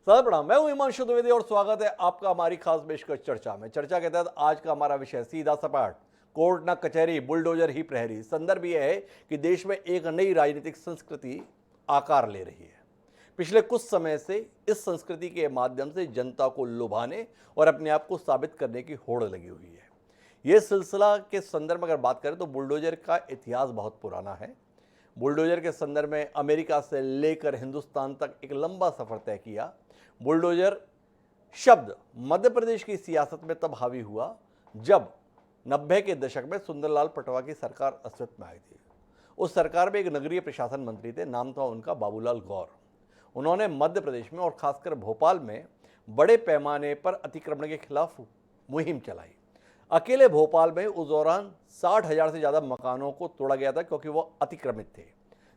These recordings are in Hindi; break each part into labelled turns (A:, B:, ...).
A: सर प्रणाम, मैं हूं हिमांशु द्विवेदी और स्वागत है आपका हमारी खास पेशकश चर्चा में। चर्चा के तहत आज का हमारा विषय सीधा सपाट, कोर्ट न कचहरी, बुलडोजर ही प्रहरी। संदर्भ यह है कि देश में एक नई राजनीतिक संस्कृति आकार ले रही है। पिछले कुछ समय से इस संस्कृति के माध्यम से जनता को लुभाने और अपने आप को साबित करने की होड़ लगी हुई है। यह सिलसिला के संदर्भ में अगर बात करें तो बुलडोजर का इतिहास बहुत पुराना है। बुलडोजर के संदर्भ में अमेरिका से लेकर हिंदुस्तान तक एक लंबा सफर तय किया। बुलडोजर शब्द मध्य प्रदेश की सियासत में तब हावी हुआ जब 90 के दशक में सुंदरलाल पटवा की सरकार अस्तित्व में आई थी। उस सरकार में एक नगरीय प्रशासन मंत्री थे, नाम था उनका बाबूलाल गौर। उन्होंने मध्य प्रदेश में और खासकर भोपाल में बड़े पैमाने पर अतिक्रमण के खिलाफ मुहिम चलाई। अकेले भोपाल में उस दौरान 60,000 से ज़्यादा मकानों को तोड़ा गया था क्योंकि वो अतिक्रमित थे,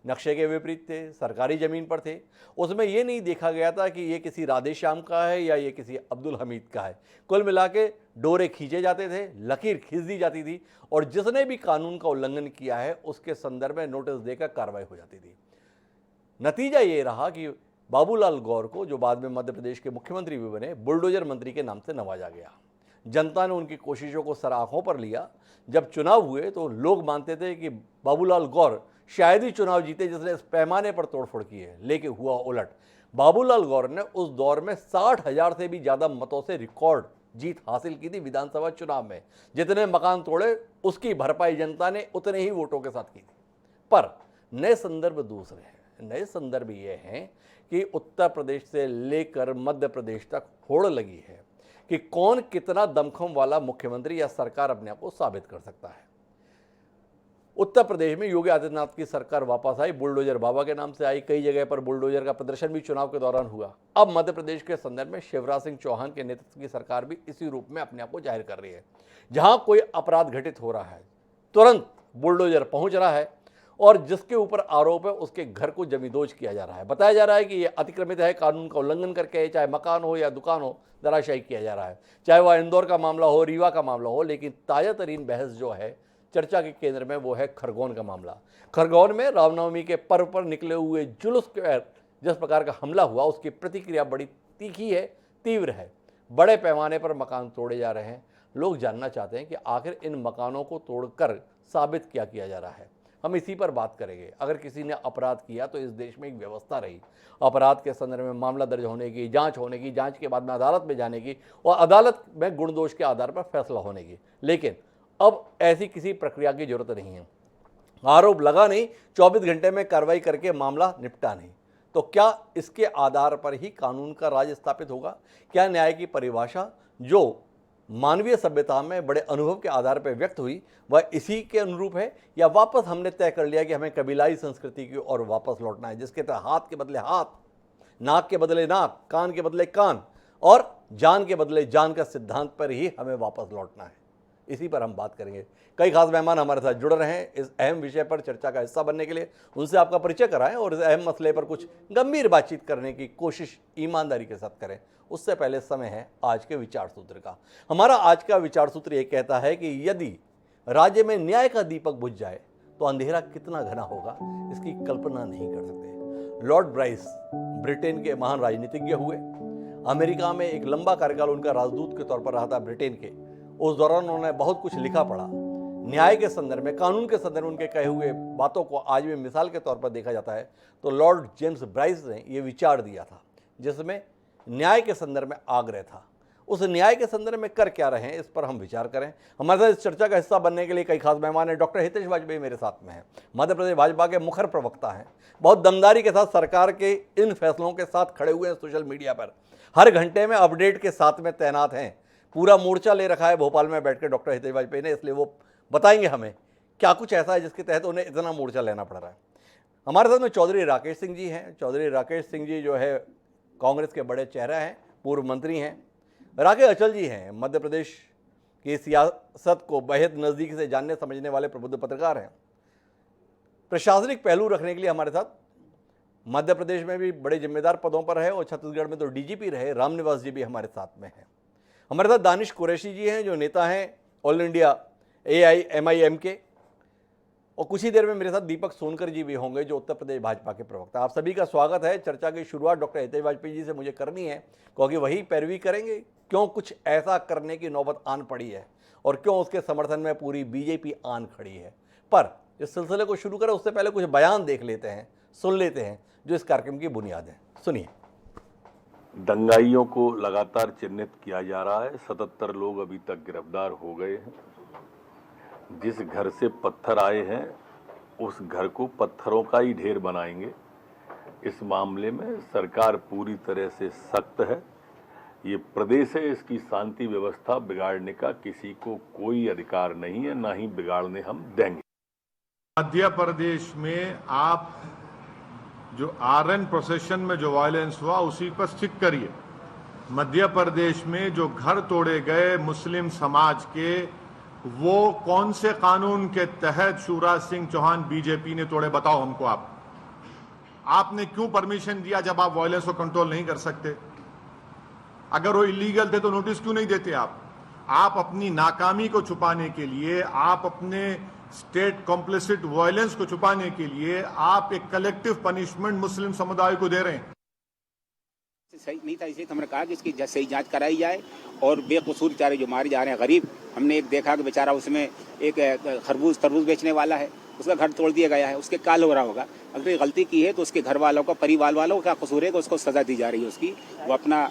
A: नक्शे के विपरीत थे, सरकारी ज़मीन पर थे। उसमें ये नहीं देखा गया था कि ये किसी राधे श्याम का है या ये किसी अब्दुल हमीद का है। कुल मिला के डोरे खींचे जाते थे, लकीर खींच दी जाती थी और जिसने भी कानून का उल्लंघन किया है उसके संदर्भ में नोटिस देकर कार्रवाई हो जाती थी। नतीजा ये रहा कि बाबूलाल गौर को, जो बाद में मध्य प्रदेश के मुख्यमंत्री भी बने, बुलडोजर मंत्री के नाम से नवाजा गया। जनता ने उनकी कोशिशों को सर आंखों पर लिया। जब चुनाव हुए तो लोग मानते थे कि बाबूलाल गौर शायद ही चुनाव जीते जिसने इस पैमाने पर तोड़फोड़ की है, लेकिन हुआ उलट। बाबूलाल गौर ने उस दौर में 60,000 से भी ज्यादा मतों से रिकॉर्ड जीत हासिल की थी विधानसभा चुनाव में। जितने मकान तोड़े उसकी भरपाई जनता ने उतने ही वोटों के साथ की थी। पर नए संदर्भ दूसरे हैं। नए संदर्भ ये हैं कि उत्तर प्रदेश से लेकर मध्य प्रदेश तक होड़ लगी है कि कौन कितना दमखम वाला मुख्यमंत्री या सरकार अपने आप को साबित कर सकता है। उत्तर प्रदेश में योगी आदित्यनाथ की सरकार वापस आई, बुलडोजर बाबा के नाम से आई। कई जगह पर बुलडोजर का प्रदर्शन भी चुनाव के दौरान हुआ। अब मध्य प्रदेश के संदर्भ में शिवराज सिंह चौहान के नेतृत्व की सरकार भी इसी रूप में अपने आप को जाहिर कर रही है। जहां कोई अपराध घटित हो रहा है तुरंत बुलडोजर पहुंच रहा है और जिसके ऊपर आरोप है उसके घर को जमींदोज किया जा रहा है। बताया जा रहा है कि ये अतिक्रमित है, कानून का उल्लंघन करके, चाहे मकान हो या दुकान हो, धराशायी किया जा रहा है। चाहे वह इंदौर का मामला हो, रीवा का मामला हो। लेकिन ताजा तरीन बहस जो है चर्चा के केंद्र में वो है खरगोन का मामला। खरगोन में रामनवमी के पर्व पर निकले हुए जुलूस के जिस प्रकार का हमला हुआ उसकी प्रतिक्रिया बड़ी तीखी है, तीव्र है। बड़े पैमाने पर मकान तोड़े जा रहे हैं। लोग जानना चाहते हैं कि आखिर इन मकानों को तोड़कर साबित क्या किया जा रहा है। हम इसी पर बात करेंगे। अगर किसी ने अपराध किया तो इस देश में एक व्यवस्था रही अपराध के संदर्भ में मामला दर्ज होने की, जांच होने की, जांच के बाद में अदालत में जाने की और अदालत में गुण दोष के आधार पर फैसला होने की। लेकिन अब ऐसी किसी प्रक्रिया की जरूरत नहीं है। आरोप लगा नहीं, 24 घंटे में कार्रवाई करके मामला निपटा नहीं। तो क्या इसके आधार पर ही कानून का राज स्थापित होगा? क्या न्याय की परिभाषा जो मानवीय सभ्यता में बड़े अनुभव के आधार पर व्यक्त हुई वह इसी के अनुरूप है, या वापस हमने तय कर लिया कि हमें कबीलाई संस्कृति की ओर वापस लौटना है, जिसके तहत हाथ के बदले हाथ, नाक के बदले नाक, कान के बदले कान और जान के बदले जान का सिद्धांत पर ही हमें वापस लौटना है? इसी पर हम बात करेंगे। कई खास मेहमान हमारे साथ जुड़ रहे हैं इस अहम विषय पर चर्चा का हिस्सा बनने के लिए। उनसे आपका परिचय कराएं और इस अहम मसले पर कुछ गंभीर बातचीत करने की कोशिश ईमानदारी के साथ करें। उससे पहले समय है आज के विचार सूत्र का। हमारा आज का विचार सूत्र ये कहता है कि यदि राज्य में न्याय का दीपक बुझ जाए तो अंधेरा कितना घना होगा इसकी कल्पना नहीं कर सकते। लॉर्ड ब्राइस ब्रिटेन के महान राजनीतिज्ञ हुए। अमेरिका में एक लंबा कार्यकाल उनका राजदूत के तौर पर रहा था ब्रिटेन के। उस दौरान उन्होंने बहुत कुछ लिखा पढ़ा। न्याय के संदर्भ में, कानून के संदर्भ में उनके कहे हुए बातों को आज भी मिसाल के तौर पर देखा जाता है तो लॉर्ड जेम्स ब्राइस ने यह विचार दिया था जिसमें न्याय के संदर्भ में आग्रह था। उस न्याय के संदर्भ में कर क्या रहे हैं इस पर हम विचार करें। हमारे साथ इस चर्चा का हिस्सा बनने के लिए कई खास मेहमान हैं। डॉक्टर हितेश वाजपेयी मेरे साथ में हैं, मध्य प्रदेश भाजपा के मुखर प्रवक्ता हैं। बहुत दमदारी के साथ सरकार के इन फैसलों के साथ खड़े हुए हैं, सोशल मीडिया पर हर घंटे में अपडेट के साथ में तैनात हैं। पूरा मोर्चा ले रखा है भोपाल में बैठकर डॉक्टर हितेश वाजपेयी ने, इसलिए वो बताएंगे हमें क्या कुछ ऐसा है जिसके तहत उन्हें इतना मोर्चा लेना पड़ रहा है। हमारे साथ में चौधरी राकेश सिंह जी हैं। चौधरी राकेश सिंह जी जो है कांग्रेस के बड़े चेहरा हैं, पूर्व मंत्री हैं। राकेश अचल जी हैं, मध्य प्रदेश की सियासत को बेहद नज़दीक से जानने समझने वाले प्रबुद्ध पत्रकार हैं। प्रशासनिक पहलू रखने के लिए हमारे साथ मध्य प्रदेश में भी बड़े जिम्मेदार पदों पर है और छत्तीसगढ़ में तो डीजीपी रहे रामनिवास जी भी हमारे साथ में हैं। हमारे साथ दानिश कुरैशी जी हैं जो नेता हैं ऑल इंडिया AIMIM के। और कुछ ही देर में मेरे साथ दीपक सोनकर जी भी होंगे, जो उत्तर प्रदेश भाजपा के प्रवक्ता। आप सभी का स्वागत है। चर्चा की शुरुआत डॉक्टर हितेश वाजपेयी जी से मुझे करनी है, क्योंकि वही पैरवी करेंगे क्यों कुछ ऐसा करने की नौबत आन पड़ी है और क्यों उसके समर्थन में पूरी बीजेपी आन खड़ी है। पर इस सिलसिले को शुरू करें उससे पहले कुछ बयान देख लेते हैं, सुन लेते हैं, जो इस कार्यक्रम की बुनियाद है। सुनिए।
B: दंगाइयों को लगातार चिन्हित किया जा रहा है। 77 लोग अभी तक गिरफ्तार हो गए हैं। जिस घर से पत्थर आए हैं उस घर को पत्थरों का ही ढेर बनाएंगे। इस मामले में सरकार पूरी तरह से सख्त है। ये प्रदेश है, इसकी शांति व्यवस्था बिगाड़ने का किसी को कोई अधिकार नहीं है, ना ही बिगाड़ने हम देंगे।
C: मध्य प्रदेश में आप जो आरएन प्रोसेशन में जो वायलेंस हुआ उसी पर स्टिक करिए। मध्य प्रदेश में जो घर तोड़े गए मुस्लिम समाज के, वो कौन से कानून के तहत शिवराज सिंह चौहान बीजेपी ने तोड़े, बताओ हमको। आपने क्यों परमिशन दिया जब आप वायलेंस को कंट्रोल नहीं कर सकते? अगर वो इलीगल थे तो नोटिस क्यों नहीं देते आप अपनी नाकामी को छुपाने के लिए, आप अपने स्टेट कॉम्प्लिसिट वायलेंस को छुपाने के लिए आप एक कलेक्टिव पनिशमेंट मुस्लिम समुदाय को दे रहे हैं।
D: सही नहीं था, इसलिए हमने कहा कि इसकी सही जांच कराई जाए और बेकसूर बेचारे जो मारे जा रहे हैं गरीब। हमने एक देखा कि बेचारा उसमें एक तरबूज बेचने वाला है, उसका घर तोड़ दिया गया है, उसके काल हो रहा होगा। अगर गलती की है तो उसके घर वालों का, परिवार वालों का कसूर है कि उसको सजा दी जा रही है। उसकी वो अपना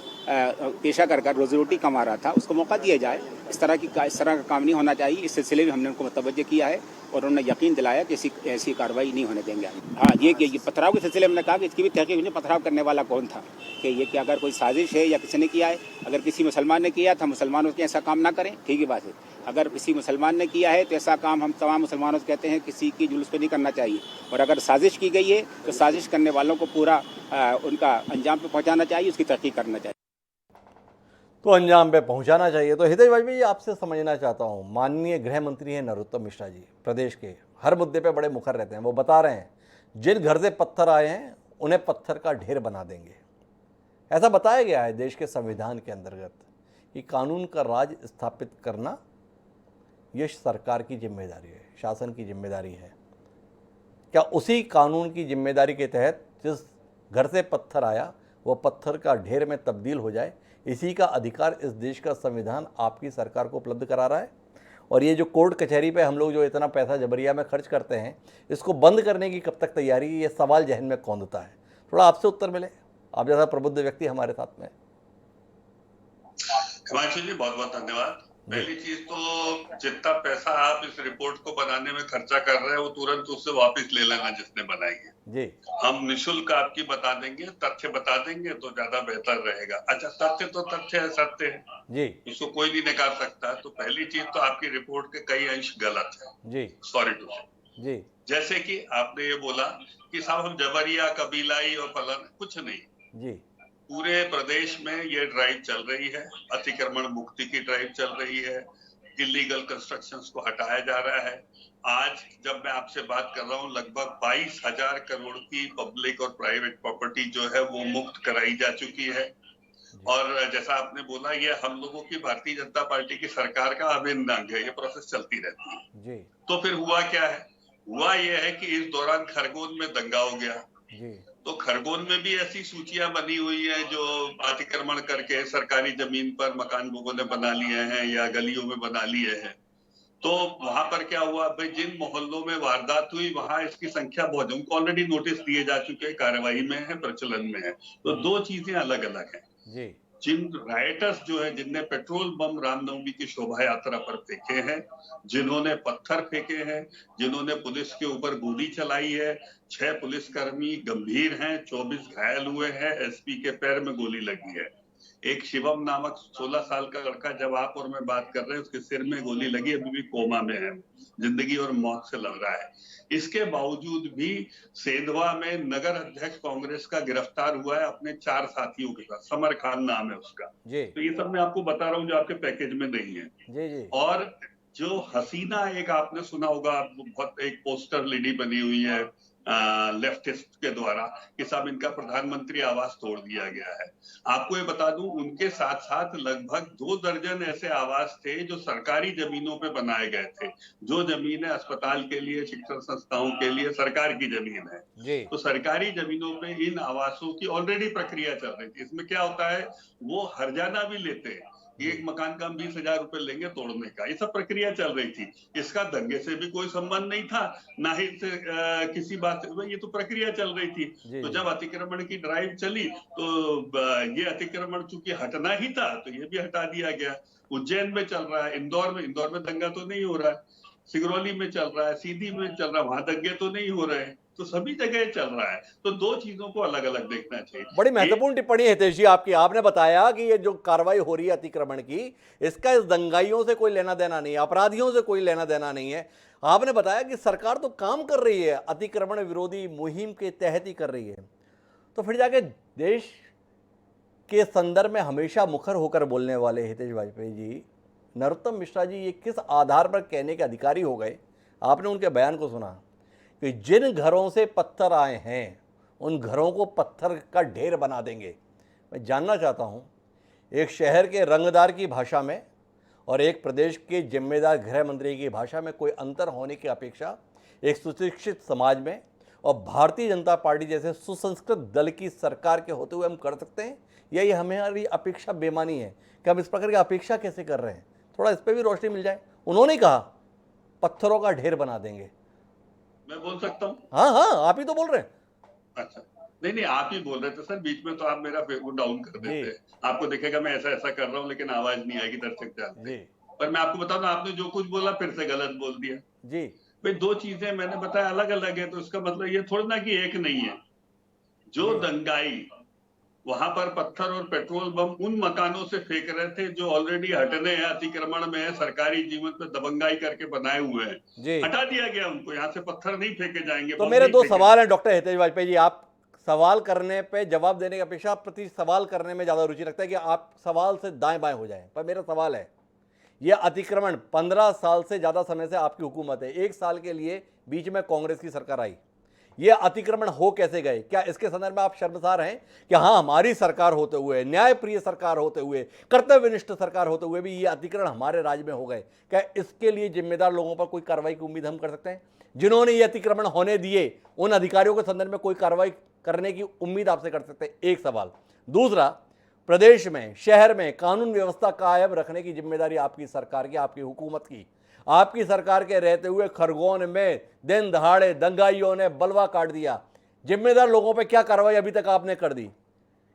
D: पेशा कर रोजी रोटी कमा रहा था, उसको मौका दिया जाए। इस तरह का काम नहीं होना चाहिए। इस सिलसिले में हमने उनको मुतवज्जो किया है और उन्होंने यकीन दिलाया कि ऐसी कार्रवाई नहीं होने देंगे। हाँ, ये पथराव के सिलसिले में हमने कहा कि इसकी भी तहकीक नहीं, पथराव करने वाला कौन था, कि ये कि अगर कोई साजिश है या किसी ने किया है। अगर किसी मुसलमान ने किया था, मुसलमान उसके ऐसा काम ना करें, ठीक है बात है। अगर किसी मुसलमान ने किया है तो ऐसा काम हम तमाम मुसलमानों से कहते हैं किसी की जुलूस पे नहीं करना चाहिए। और अगर साजिश की गई है तो साजिश करने वालों को पूरा उनका अंजाम पे पहुंचाना चाहिए, उसकी तहकीक करना चाहिए।
A: तो अंजाम पे पहुंचाना चाहिए। तो हितेश वाजपेयी जी, आपसे समझना चाहता हूं, माननीय गृह मंत्री हैं नरोत्तम मिश्रा जी, प्रदेश के हर मुद्दे पे बड़े मुखर रहते हैं। वो बता रहे हैं जिन घर से पत्थर आए हैं उन्हें पत्थर का ढेर बना देंगे। ऐसा बताया गया है देश के संविधान के अंतर्गत कि कानून का राज स्थापित करना ये सरकार की जिम्मेदारी है, शासन की जिम्मेदारी है। क्या उसी कानून की जिम्मेदारी के तहत जिस घर से पत्थर आया वो पत्थर का ढेर में तब्दील हो जाए, इसी का अधिकार इस देश का संविधान आपकी सरकार को उपलब्ध करा रहा है? और ये जो कोर्ट कचहरी पे हम लोग जो इतना पैसा जबरिया में खर्च करते हैं, इसको बंद करने की कब तक तैयारी, ये सवाल जहन में कौंधता है। थोड़ा आपसे उत्तर मिले, आप जैसा प्रबुद्ध व्यक्ति हमारे साथ में।
E: हिमांशु जी, बहुत बहुत धन्यवाद। पहली चीज तो जितना पैसा आप इस रिपोर्ट को बनाने में खर्चा कर रहे हैं वो तुरंत उससे वापस ले लेना जिसने बनाई है जी। हम निशुल्क आपकी बता देंगे, तथ्य बता देंगे तो ज्यादा बेहतर रहेगा। अच्छा, तथ्य तो तथ्य है, सत्य है जी, उसको कोई नहीं नकार सकता। तो पहली चीज तो आपकी रिपोर्ट के कई अंश गलत है जी, सॉरी टू से जी। जैसे कि आपने ये बोला कि साहब हम जबरिया, कबीलाई और फलाना, कुछ नहीं जी। पूरे प्रदेश में ये ड्राइव चल रही है, अतिक्रमण मुक्ति की ड्राइव चल रही है, इलीगल कंस्ट्रक्शंस को हटाया जा रहा है। आज जब मैं आपसे बात कर रहा हूँ, लगभग 22,000 करोड़ की पब्लिक और प्राइवेट प्रॉपर्टी जो है वो मुक्त कराई जा चुकी है। और जैसा आपने बोला, ये हम लोगों की भारतीय जनता पार्टी की सरकार का अभिन्न अंग है, ये प्रोसेस चलती रहती है जी। तो फिर हुआ क्या है? हुआ ये है कि इस दौरान खरगोन में दंगा हो गया जी। तो खरगोन में भी ऐसी सूचियां बनी हुई है जो अतिक्रमण करके सरकारी जमीन पर मकान लोगों ने बना लिए हैं या गलियों में बना लिए हैं। तो वहां पर क्या हुआ भाई, जिन मोहल्लों में वारदात हुई वहां इसकी संख्या बहुत, उनको ऑलरेडी नोटिस दिए जा चुके हैं, कार्रवाई में है, प्रचलन में है। तो दो चीजें अलग अलग हैं जी। जिन राइटर्स जो है, जिनने पेट्रोल बम रामनवमी की शोभा यात्रा पर फेंके हैं, जिन्होंने पत्थर फेंके हैं, जिन्होंने पुलिस के ऊपर गोली चलाई है, 6 पुलिसकर्मी गंभीर हैं, 24 घायल हुए हैं, एसपी के पैर में गोली लगी है। एक शिवम नामक 16 साल का लड़का, जब आप और मैं बात कर रहे हैं, उसके सिर में गोली लगी, अभी भी कोमा में है, जिंदगी और मौत से लड़ रहा है। इसके बावजूद भी सेंधवा में नगर अध्यक्ष कांग्रेस का गिरफ्तार हुआ है अपने 4 साथियों के साथ, समर खान नाम है उसका जी। तो ये सब मैं आपको बता रहा हूँ जो आपके पैकेज में नहीं है जी जी। और जो हसीना, एक आपने सुना होगा, बहुत एक पोस्टर लेडी बनी हुई है, लेफ्टिस्ट के द्वारा कि साहब इनका प्रधानमंत्री आवास तोड़ दिया गया है। आपको ये बता दूं, उनके साथ साथ लगभग 2 दर्जन ऐसे आवास थे जो सरकारी जमीनों पे बनाए गए थे। जो जमीन है अस्पताल के लिए, शिक्षण संस्थाओं के लिए सरकार की जमीन है, तो सरकारी जमीनों पे इन आवासों की ऑलरेडी प्रक्रिया चल रही थी। इसमें क्या होता है, वो हर्जाना भी लेते हैं, एक मकान का हम 20,000 रुपए लेंगे तोड़ने का, ये सब प्रक्रिया चल रही थी। इसका दंगे से भी कोई संबंध नहीं था, ना ही से किसी बात से, ये तो प्रक्रिया चल रही थी। तो जब अतिक्रमण की ड्राइव चली तो ये अतिक्रमण चूंकि हटना ही था तो ये भी हटा दिया गया। उज्जैन में चल रहा है, इंदौर में दंगा तो नहीं हो रहा है, सिगरौली में चल रहा है, सीधी में चल रहा है, वहां दंगे तो नहीं हो रहे हैं, तो सभी जगह चल रहा है। तो 2 चीजों को अलग अलग देखना चाहिए।
A: बड़ी महत्वपूर्ण टिप्पणी है हितेश जी आपकी। आपने बताया कि ये जो कार्रवाई हो रही है अतिक्रमण की, इसका इस दंगाइयों से कोई लेना देना नहीं है, अपराधियों से कोई लेना देना नहीं है। आपने बताया कि सरकार तो काम कर रही है, अतिक्रमण विरोधी मुहिम के तहत ही कर रही है, तो फिर जाके देश के संदर्भ में हमेशा मुखर होकर बोलने वाले हितेश वाजपेयी जी, नरोत्तम मिश्रा जी, ये किस आधार पर कहने के अधिकारी हो गए? आपने उनके बयान को सुना कि जिन घरों से पत्थर आए हैं उन घरों को पत्थर का ढेर बना देंगे। मैं जानना चाहता हूं, एक शहर के रंगदार की भाषा में और एक प्रदेश के जिम्मेदार गृह मंत्री की भाषा में कोई अंतर होने की अपेक्षा एक सुशिक्षित समाज में और भारतीय जनता पार्टी जैसे सुसंस्कृत दल की सरकार के होते हुए हम कर सकते हैं, या ये हमारी अपेक्षा बेमानी है कि हम इस प्रकार की अपेक्षा कैसे कर रहे हैं? थोड़ा इस पर भी रोशनी मिल जाए। उन्होंने कहा पत्थरों का ढेर बना देंगे।
E: मैं बोल सकता हूँ?
A: हाँ, आप ही तो बोल रहे हैं।
E: अच्छा, नहीं, आप ही बोल रहे थे सर, बीच में तो आप मेरा फेसबुक डाउन कर देते हैं। आपको दिखेगा मैं ऐसा कर रहा हूँ लेकिन आवाज नहीं आएगी, दर्शक जानते हैं। पर मैं आपको बता दूं, आपने जो कुछ बोला फिर से गलत बोल दिया जी। भाई 2 चीजें मैंने बताया अलग अलग है, तो इसका मतलब ये थोड़ा ना कि एक नहीं है। जो दंगाई वहां पर पत्थर और पेट्रोल बम उन मकानों से फेंक रहे थे जो ऑलरेडी हटने हैं, अतिक्रमण में है, सरकारी जीवन पे दबंगाई करके बनाए हुए हैं, हटा दिया गया उनको। यहाँ से पत्थर नहीं फेंके जाएंगे।
A: तो मेरे 2 सवाल हैं डॉक्टर हितेश वाजपेयी जी। आप सवाल करने पे जवाब देने की अपेक्षा प्रति सवाल करने में ज्यादा रुचि रखता है कि आप सवाल से दाएं बाएं हो जाएं। पर मेरा सवाल है, यह अतिक्रमण 15 साल से ज्यादा समय से आपकी हुकूमत है, 1 साल के लिए बीच में कांग्रेस की सरकार आई, ये अतिक्रमण हो कैसे गए? क्या इसके संदर्भ में आप शर्मसार हैं कि हाँ, हमारी सरकार होते हुए, न्यायप्रिय सरकार होते हुए, कर्तव्यनिष्ठ सरकार होते हुए भी ये अतिक्रमण हमारे राज्य में हो गए? क्या इसके लिए जिम्मेदार लोगों पर कोई कार्रवाई की उम्मीद हम कर सकते हैं? जिन्होंने ये अतिक्रमण होने दिए उन अधिकारियों के संदर्भ में कोई कार्रवाई करने की उम्मीद आपसे कर सकते हैं? एक सवाल। दूसरा, प्रदेश में, शहर में कानून व्यवस्था कायम रखने की जिम्मेदारी आपकी सरकार की, आपकी हुकूमत की। आपकी सरकार के रहते हुए खरगोन में दिन दहाड़े दंगाइयों ने बलवा काट दिया। जिम्मेदार लोगों पर क्या कार्रवाई अभी तक आपने कर दी,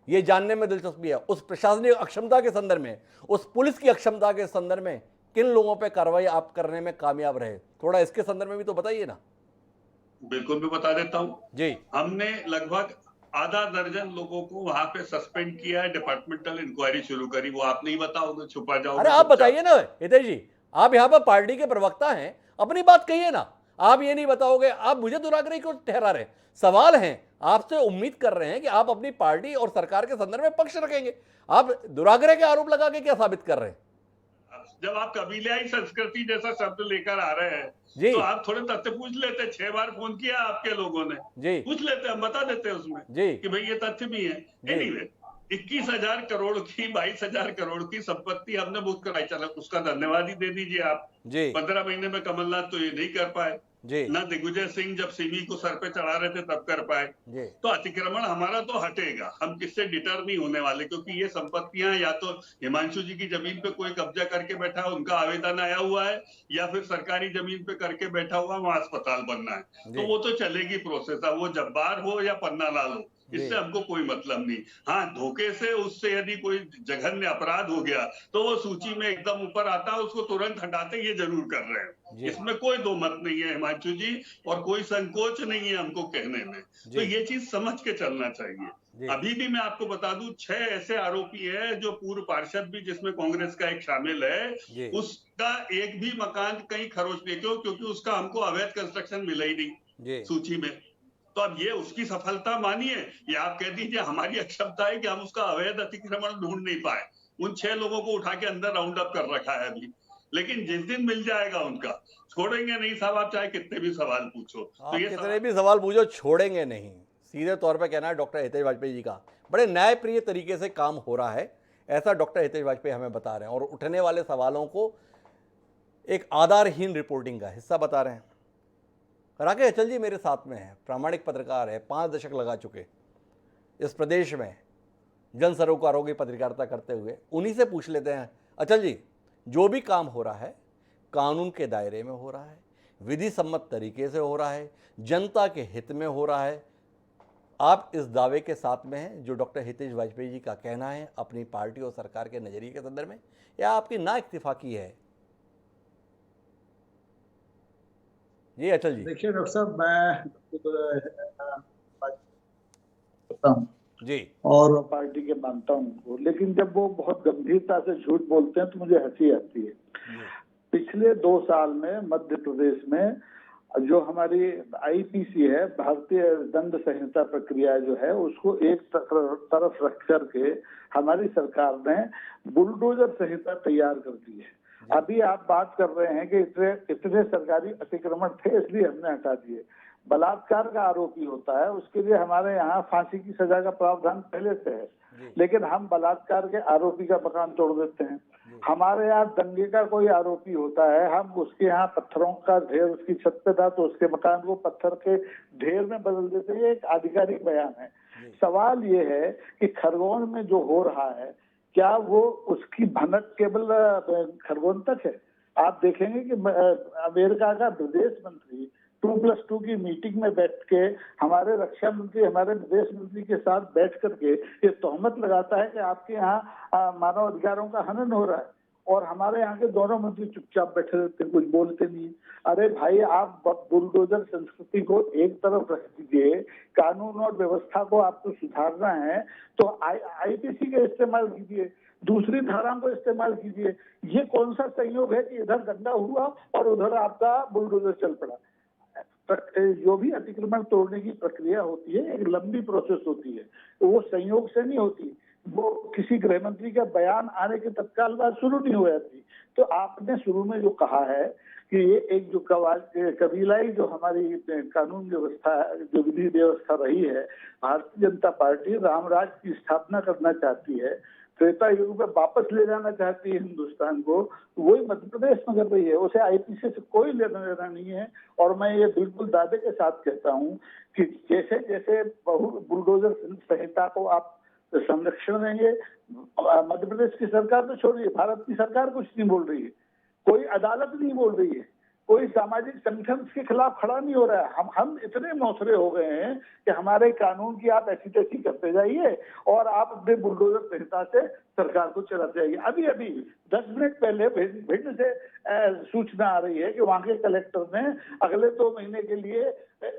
A: ये जानने में दिलचस्पी है। उस प्रशासनिक अक्षमता के संदर्भ में, उस पुलिस की अक्षमता के संदर्भ में किन लोगों पर कार्रवाई आप करने में कामयाब रहे? थोड़ा इसके संदर्भ में भी तो बताइए ना।
E: बिल्कुल, मैं बता देता हूँ
A: जी।
E: हमने लगभग आधा दर्जन लोगों को वहां पे सस्पेंड किया है, डिपार्टमेंटल इंक्वायरी शुरू करी। वो आप नहीं बताओगे, छुपा जाओगे।
A: अरे आप बताइए ना हितेश जी, आप यहाँ पर पार्टी के प्रवक्ता हैं, अपनी बात कहिए ना। आप ये नहीं बताओगे, आप मुझे दुराग्रही क्यों ठहरा रहे? सवाल है, आपसे उम्मीद कर रहे हैं कि आप अपनी पार्टी और सरकार के संदर्भ में पक्ष रखेंगे। आप दुराग्रह के आरोप लगा के क्या साबित कर रहे हैं?
E: जब आप कबीलाई संस्कृति जैसा शब्द लेकर आ रहे हैं तो आप थोड़े तथ्य पूछ लेते। 6 बार फोन किया आपके लोगों ने जी, पूछ लेते, हम बता देते उसमें जी कि भाई ये तथ्य भी है। एनीवे 21,000 करोड़ की 22,000 करोड़ की संपत्ति हमने मुक्त कराई। चलो उसका धन्यवाद ही दे दीजिए आप जी। 15 महीने में कमलनाथ तो ये नहीं कर पाए जी, ना दिग्विजय सिंह जब सिमी को सर पे चढ़ा रहे थे तब कर पाए। तो अतिक्रमण हमारा तो हटेगा, हम किससे डिटर नहीं होने वाले, क्योंकि ये संपत्तियां या तो हिमांशु जी की जमीन पे कोई कब्जा करके बैठा है, उनका आवेदन आया हुआ है, या फिर सरकारी जमीन पे करके बैठा हुआ वहां अस्पताल बनना है, तो वो तो चलेगी प्रोसेस। अब वो जब्बार हो या पन्ना लाल हो, इससे हमको कोई मतलब नहीं। हाँ, धोखे से उससे यदि कोई जघन्य अपराध हो गया तो वो सूची में एकदम ऊपर आता है, उसको तुरंत हटाते, ये जरूर कर रहे हैं, इसमें कोई दो मत नहीं है हिमांशु जी, और कोई संकोच नहीं है हमको कहने में। तो ये चीज समझ के चलना चाहिए। अभी भी मैं आपको बता दूं, 6 ऐसे आरोपी है जो पूर्व पार्षद भी, जिसमें कांग्रेस का एक शामिल है, उसका एक भी मकान कहीं खरोच नहीं। क्यों? क्योंकि उसका हमको अवैध कंस्ट्रक्शन मिला ही नहीं सूची में। तो अब ये उसकी सफलता मानिए या आप कह दीजिए हमारी अक्षमता है कि हम उसका अवैध अतिक्रमण ढूंढ नहीं पाए। उन 6 लोगों को उठा के अंदर राउंड अप कर रखा है अभी। लेकिन जिस दिन मिल जाएगा उनका, छोड़ेंगे नहीं साहब, आप चाहे कितने भी सवाल पूछो।
A: आप कितने भी सवाल पूछो, छोड़ेंगे नहीं, सीधे तौर पे कहना है डॉक्टर हितेश वाजपेयी जी का। बड़े न्यायप्रिय तरीके से काम हो रहा है, ऐसा डॉक्टर हितेश वाजपेयी हमें बता रहे हैं, और उठने वाले सवालों को एक आधारहीन रिपोर्टिंग का हिस्सा बता रहे हैं। राकेश अचल जी मेरे साथ में है, प्रामाणिक पत्रकार है, 5 दशक लगा चुके इस प्रदेश में जन सरोकारों की पत्रकारिता करते हुए। उन्हीं से पूछ लेते हैं, अचल जी, जो भी काम हो रहा है कानून के दायरे में हो रहा है, विधि सम्मत तरीके से हो रहा है, जनता के हित में हो रहा है, आप इस दावे के साथ में हैं जो डॉक्टर हितेश वाजपेयी जी का कहना है अपनी पार्टी और सरकार के नजरिए के संदर्भ में, या आपकी ना इत्तेफाकी है? जी अचल जी।
F: देखिए डॉक्टर साहब, मैं हूँ
A: जी।
F: और पार्टी के मानता हूँ उनको, लेकिन जब वो बहुत गंभीरता से झूठ बोलते हैं तो मुझे हंसी आती है। पिछले 2 साल में मध्य प्रदेश में जो हमारी आईपीसी है, भारतीय दंड संहिता प्रक्रिया जो है, उसको एक तरफ रख करके हमारी सरकार ने बुलडोजर संहिता तैयार कर दी है। अभी आप बात कर रहे हैं कि इतने सरकारी अतिक्रमण थे इसलिए हमने हटा दिए। बलात्कार का आरोपी होता है, उसके लिए हमारे यहाँ फांसी की सजा का प्रावधान पहले से है, लेकिन हम बलात्कार के आरोपी का मकान तोड़ देते हैं। हमारे यहाँ दंगे का कोई आरोपी होता है, हम उसके यहाँ पत्थरों का ढेर उसकी छत पे था तो उसके मकान को पत्थर के ढेर में बदल देते हैं। एक आधिकारिक बयान है। सवाल ये है कि खरगोन में जो हो रहा है, क्या वो उसकी भनक केवल खरगोन तक है? आप देखेंगे कि अमेरिका का विदेश मंत्री 2+2 की मीटिंग में बैठ के हमारे रक्षा मंत्री, हमारे विदेश मंत्री के साथ बैठ करके ये तोहमत लगाता है कि आपके यहाँ मानव अधिकारों का हनन हो रहा है, और हमारे यहाँ के दोनों मंत्री चुपचाप बैठे रहते हैं, कुछ बोलते नहीं। अरे भाई, आप बुलडोजर संस्कृति को एक तरफ रख दीजिए, कानून और व्यवस्था को आपको सुधारना है तो आईपीसी का इस्तेमाल कीजिए, दूसरी धारा को इस्तेमाल कीजिए। ये कौन सा संयोग है कि इधर दंगा हुआ और उधर आपका बुलडोजर चल पड़ा? जो भी अतिक्रमण तोड़ने की प्रक्रिया होती है एक लंबी प्रोसेस होती है, वो संयोग से नहीं होती, वो किसी गृह मंत्री का बयान आने के तत्काल बाद शुरू नहीं हो जाती। तो आपने शुरू में जो कहा है कि ये एक जो कबीलाई जो हमारी कानून व्यवस्था, जो विधि व्यवस्था रही है, भारतीय जनता पार्टी रामराज की स्थापना करना चाहती है, त्रेता युग में वापस ले जाना चाहती है हिंदुस्तान को, वही मध्य प्रदेश में कर रही है। उसे आईपीसी से कोई लेना देना नहीं है। और मैं ये बिल्कुल दावे के साथ कहता हूँ कि जैसे जैसे बुलडोजर संहिता को आप संरक्षण देंगे, मध्य प्रदेश की सरकार तो छोड़िए, भारत की सरकार कुछ नहीं बोल रही है, कोई अदालत नहीं बोल रही है, कोई सामाजिक संगठन के खिलाफ खड़ा नहीं हो रहा है। हम इतने मौसरे हो गए हैं कि हमारे कानून की आप ऐसी तैसी करते जाइए और आप अपने बुलडोजर संहिता से सरकार को चलाते जाइए। अभी 10 मिनट पहले भिंड से सूचना आ रही है कि वहां के कलेक्टर ने अगले 2 महीने के लिए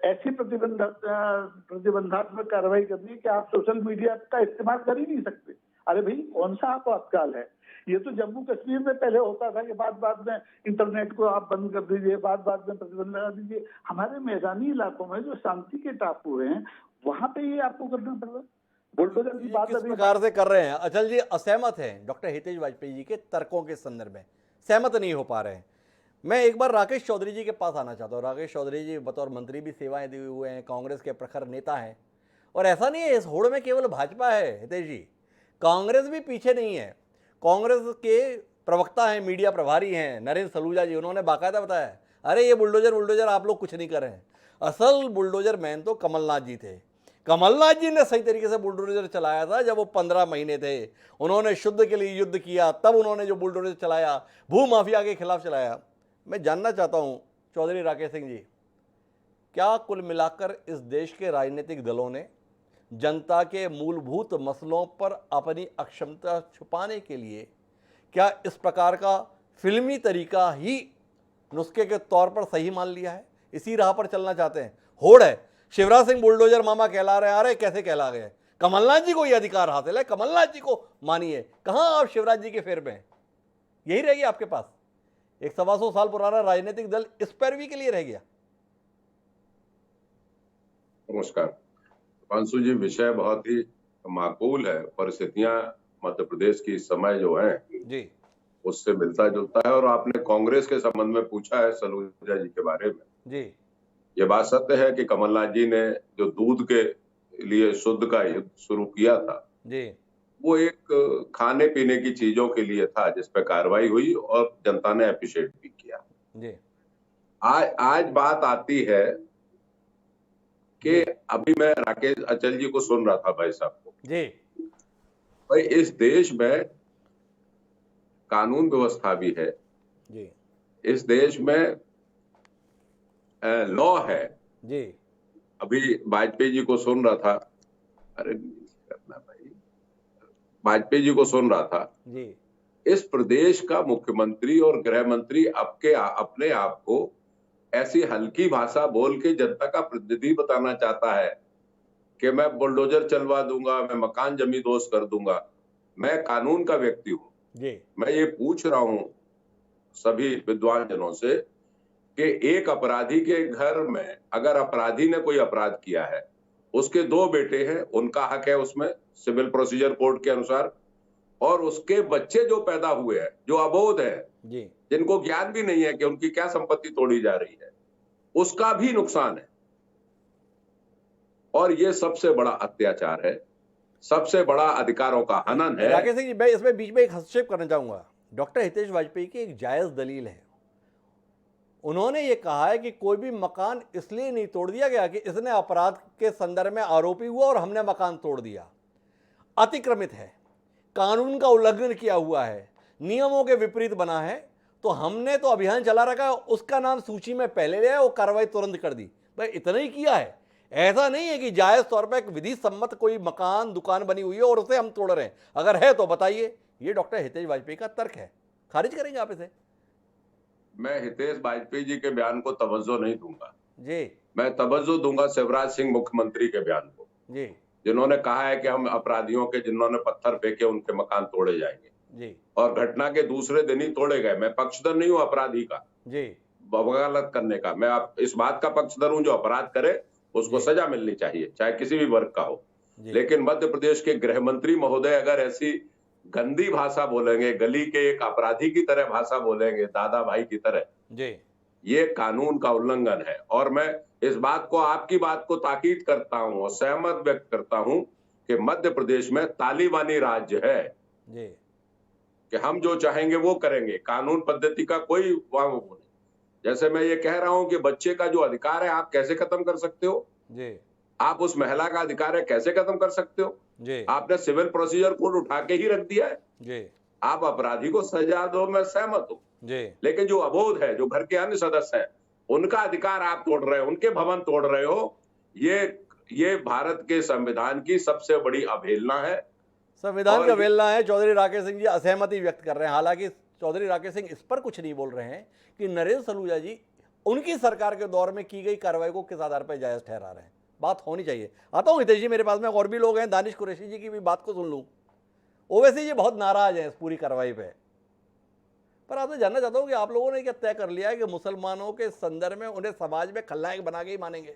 F: ऐसी प्रतिबंधात्मक कार्रवाई करनी है कि आप सोशल मीडिया का इस्तेमाल कर ही नहीं सकते। अरे भाई, कौन सा आपातकाल है? ये तो जम्मू कश्मीर में पहले होता था कि बाद में इंटरनेट को आप बंद कर दीजिए, बाद में प्रतिबंध लगा दीजिए। हमारे मैदानी इलाकों में जो शांति के टापू हैं, वहां पे ये आपको करना पड़ रहा है। बुलडोजर की बात
A: किस प्रकार से कर रहे हैं? अचल जी असहमत हैं डॉक्टर हितेश वाजपेयी जी के तर्कों के संदर्भ में, सहमत नहीं हो पा रहे हैं। मैं एक बार राकेश चौधरी जी के पास आना चाहता हूँ। राकेश चौधरी जी बतौर मंत्री भी सेवाएं दिए हुए हैं, कांग्रेस के प्रखर नेता हैं, और ऐसा नहीं है इस होड़ में केवल भाजपा है। हितेश जी, कांग्रेस भी पीछे नहीं है। कांग्रेस के प्रवक्ता हैं, मीडिया प्रभारी हैं नरेंद्र सलूजा जी, उन्होंने बाकायदा बताया, अरे ये बुलडोजर आप लोग कुछ नहीं कर रहे हैं। असल बुलडोजर मैन तो कमलनाथ जी थे। कमलनाथ जी ने सही तरीके से बुलडोजर चलाया था जब वो 15 महीने थे। उन्होंने शुद्ध के लिए युद्ध किया, तब उन्होंने जो बुलडोजर चलाया, भू माफिया के खिलाफ चलाया। मैं जानना चाहता हूं चौधरी राकेश सिंह जी, क्या कुल मिलाकर इस देश के राजनीतिक दलों ने जनता के मूलभूत मसलों पर अपनी अक्षमता छुपाने के लिए क्या इस प्रकार का फिल्मी तरीका ही नुस्खे के तौर पर सही मान लिया है? इसी राह पर चलना चाहते हैं? होड़ है, शिवराज सिंह बुलडोजर मामा कहला रहे हैं, अरे कैसे कहला गए? कमलनाथ जी को यह अधिकार हासिल है, कमलनाथ जी को मानिए। कहां आप शिवराज जी के फेर में? यही रहेगी आपके पास? एक 125 साल पुराना राजनीतिक दल इस पैरवी के लिए रह गया।
G: नमस्कार पांशु जी, विषय बहुत ही माकूल है। परिस्थितियां मध्य प्रदेश की इस समय जो है
A: जी,
G: उससे मिलता जुलता है। और आपने कांग्रेस के संबंध में पूछा है सलूजा जी के बारे में
A: जी।
G: ये बात सत्य है कि कमलनाथ जी ने जो दूध के लिए शुद्ध का युद्ध शुरू किया था
A: जी।
G: वो एक खाने पीने की चीजों के लिए था जिस पे कार्रवाई हुई और जनता ने अप्रिशिएट भी किया।
A: जी।
G: आज बात आती है कि अभी मैं राकेश अचल जी को सुन रहा था भाई साहब को।
A: जी।
G: भाई इस देश में कानून व्यवस्था भी है
A: जी।
G: इस देश में लॉ है।
A: जी।
G: अभी वाजपेयी जी को सुन रहा था, अरे करना भाई, वाजपेयी जी को सुन रहा था
A: जी।
G: इस प्रदेश का मुख्यमंत्री और गृह मंत्री अपने आप को ऐसी हल्की भाषा बोल के जनता का प्रतिनिधि बताना चाहता है कि मैं बुलडोजर चलवा दूंगा, मैं मकान जमींदोज कर दूंगा। मैं कानून का व्यक्ति हूँ।
A: जी।
G: मैं ये पूछ रहा हूँ सभी विद्वान जनों से कि एक अपराधी के घर में अगर अपराधी ने कोई अपराध किया है, उसके 2 बेटे हैं, उनका हक है उसमें सिविल प्रोसीजर कोड के अनुसार, और उसके बच्चे जो पैदा हुए हैं, जो अबोध है, जिनको ज्ञान भी नहीं है कि उनकी क्या संपत्ति तोड़ी जा रही है, उसका भी नुकसान है। और ये सबसे बड़ा अत्याचार है, सबसे बड़ा अधिकारों का हनन है।
A: राकेश सिंह जी, मैं इसमें बीच में एक हस्तक्षेप करना चाहूंगा। डॉक्टर हितेश वाजपेयी की एक जायज दलील है। उन्होंने ये कहा है कि कोई भी मकान इसलिए नहीं तोड़ दिया गया कि इसने अपराध के संदर्भ में आरोपी हुआ और हमने मकान तोड़ दिया। अतिक्रमित है, कानून का उल्लंघन किया हुआ है, नियमों के विपरीत बना है, तो हमने तो अभियान चला रखा है, उसका नाम सूची में पहले लिया और कार्रवाई तुरंत कर दी। भाई इतना ही किया है। ऐसा नहीं है कि जायज तौर पर एक विधि सम्मत कोई मकान दुकान बनी हुई है और उसे हम तोड़ रहे हैं। अगर है तो बताइए। ये डॉक्टर हितेश वाजपेयी का तर्क है। खारिज करेंगे आप इसे?
G: मैं हितेश वाजपेयी जी के बयान को तवज्जो नहीं दूंगा
A: जी।
G: मैं तवज्जो दूंगा शिवराज सिंह मुख्यमंत्री के बयान को
A: जी।
G: जिन्होंने कहा है कि हम अपराधियों के जिन्होंने पत्थर फेंके उनके मकान तोड़े जाएंगे
A: जी।
G: और घटना के दूसरे दिन ही तोड़े गए। मैं पक्षधर नहीं हूं अपराधी का,
A: जी।
G: वकालत करने का। मैं इस बात का पक्षधर हूं जो अपराध करे उसको सजा मिलनी चाहिए, चाहे किसी भी वर्ग का हो। लेकिन मध्य प्रदेश के गृह मंत्री महोदय अगर ऐसी गंदी भाषा बोलेंगे, गली के एक अपराधी की तरह भाषा बोलेंगे, दादा भाई की तरह, ये कानून का उल्लंघन है। और मैं इस बात को, आपकी बात को ताकीद करता हूं और सहमत व्यक्त करता हूं कि मध्य प्रदेश में तालिबानी राज्य है कि हम जो चाहेंगे वो करेंगे, कानून पद्धति का कोई वहां नहीं। जैसे मैं ये कह रहा हूं कि बच्चे का जो अधिकार है आप कैसे खत्म कर सकते हो, आप उस महिला का अधिकार है कैसे खत्म कर सकते हो? आपने सिविल प्रोसीजर कोड उठा के ही रख दिया है। आप अपराधी को सजा दो, मैं सहमत हूं, लेकिन जो अबोध है, जो घर के अन्य सदस्य हैं, उनका अधिकार आप तोड़ रहे हो, उनके भवन तोड़ रहे हो। ये भारत के संविधान की सबसे बड़ी अवहेलना है।
A: संविधान की अवहेलना है। चौधरी राकेश सिंह जी असहमति व्यक्त कर रहे हैं। हालांकि चौधरी राकेश सिंह इस पर कुछ नहीं बोल रहे हैं कि नरेंद्र सलूजा जी उनकी सरकार के दौर में की गई कार्रवाई को किस आधार पर जायज ठहरा रहे हैं। बात होनी चाहिए। आता हूं हितेश जी, मेरे पास में और भी लोग हैं, दानिश कुरैशी जी की भी बात को सुन लूं। ओवैसी जी बहुत नाराज हैं इस पूरी कार्रवाई पे। पर आपसे जानना चाहता हूं कि आप लोगों ने क्या तय कर लिया है कि मुसलमानों के संदर्भ में उन्हें समाज में खलनायक बना के ही मानेंगे?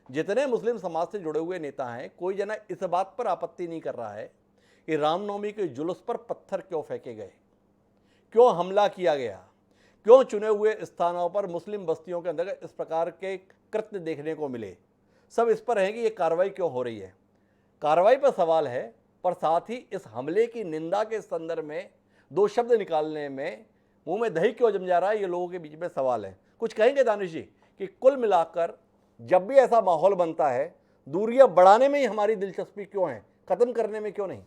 A: जितने मुस्लिम समाज से जुड़े हुए नेता हैं, कोई जना इस बात पर आपत्ति नहीं कर रहा है कि रामनवमी के जुलूस पर पत्थर क्यों फेंके गए, क्यों हमला किया गया, क्यों चुने हुए स्थानों पर मुस्लिम बस्तियों के अंदर इस प्रकार के कृत्य देखने को मिले। सब इस पर है कि ये कार्रवाई क्यों हो रही है। कार्रवाई पर सवाल है, पर साथ ही इस हमले की निंदा के संदर्भ में 2 शब्द निकालने में मुंह में दही क्यों जम जा रहा है, ये लोगों के बीच में सवाल है। कुछ कहेंगे दानिश जी कि कुल मिलाकर जब भी ऐसा माहौल बनता है, दूरियां बढ़ाने में ही हमारी दिलचस्पी क्यों है, खत्म करने में क्यों नहीं?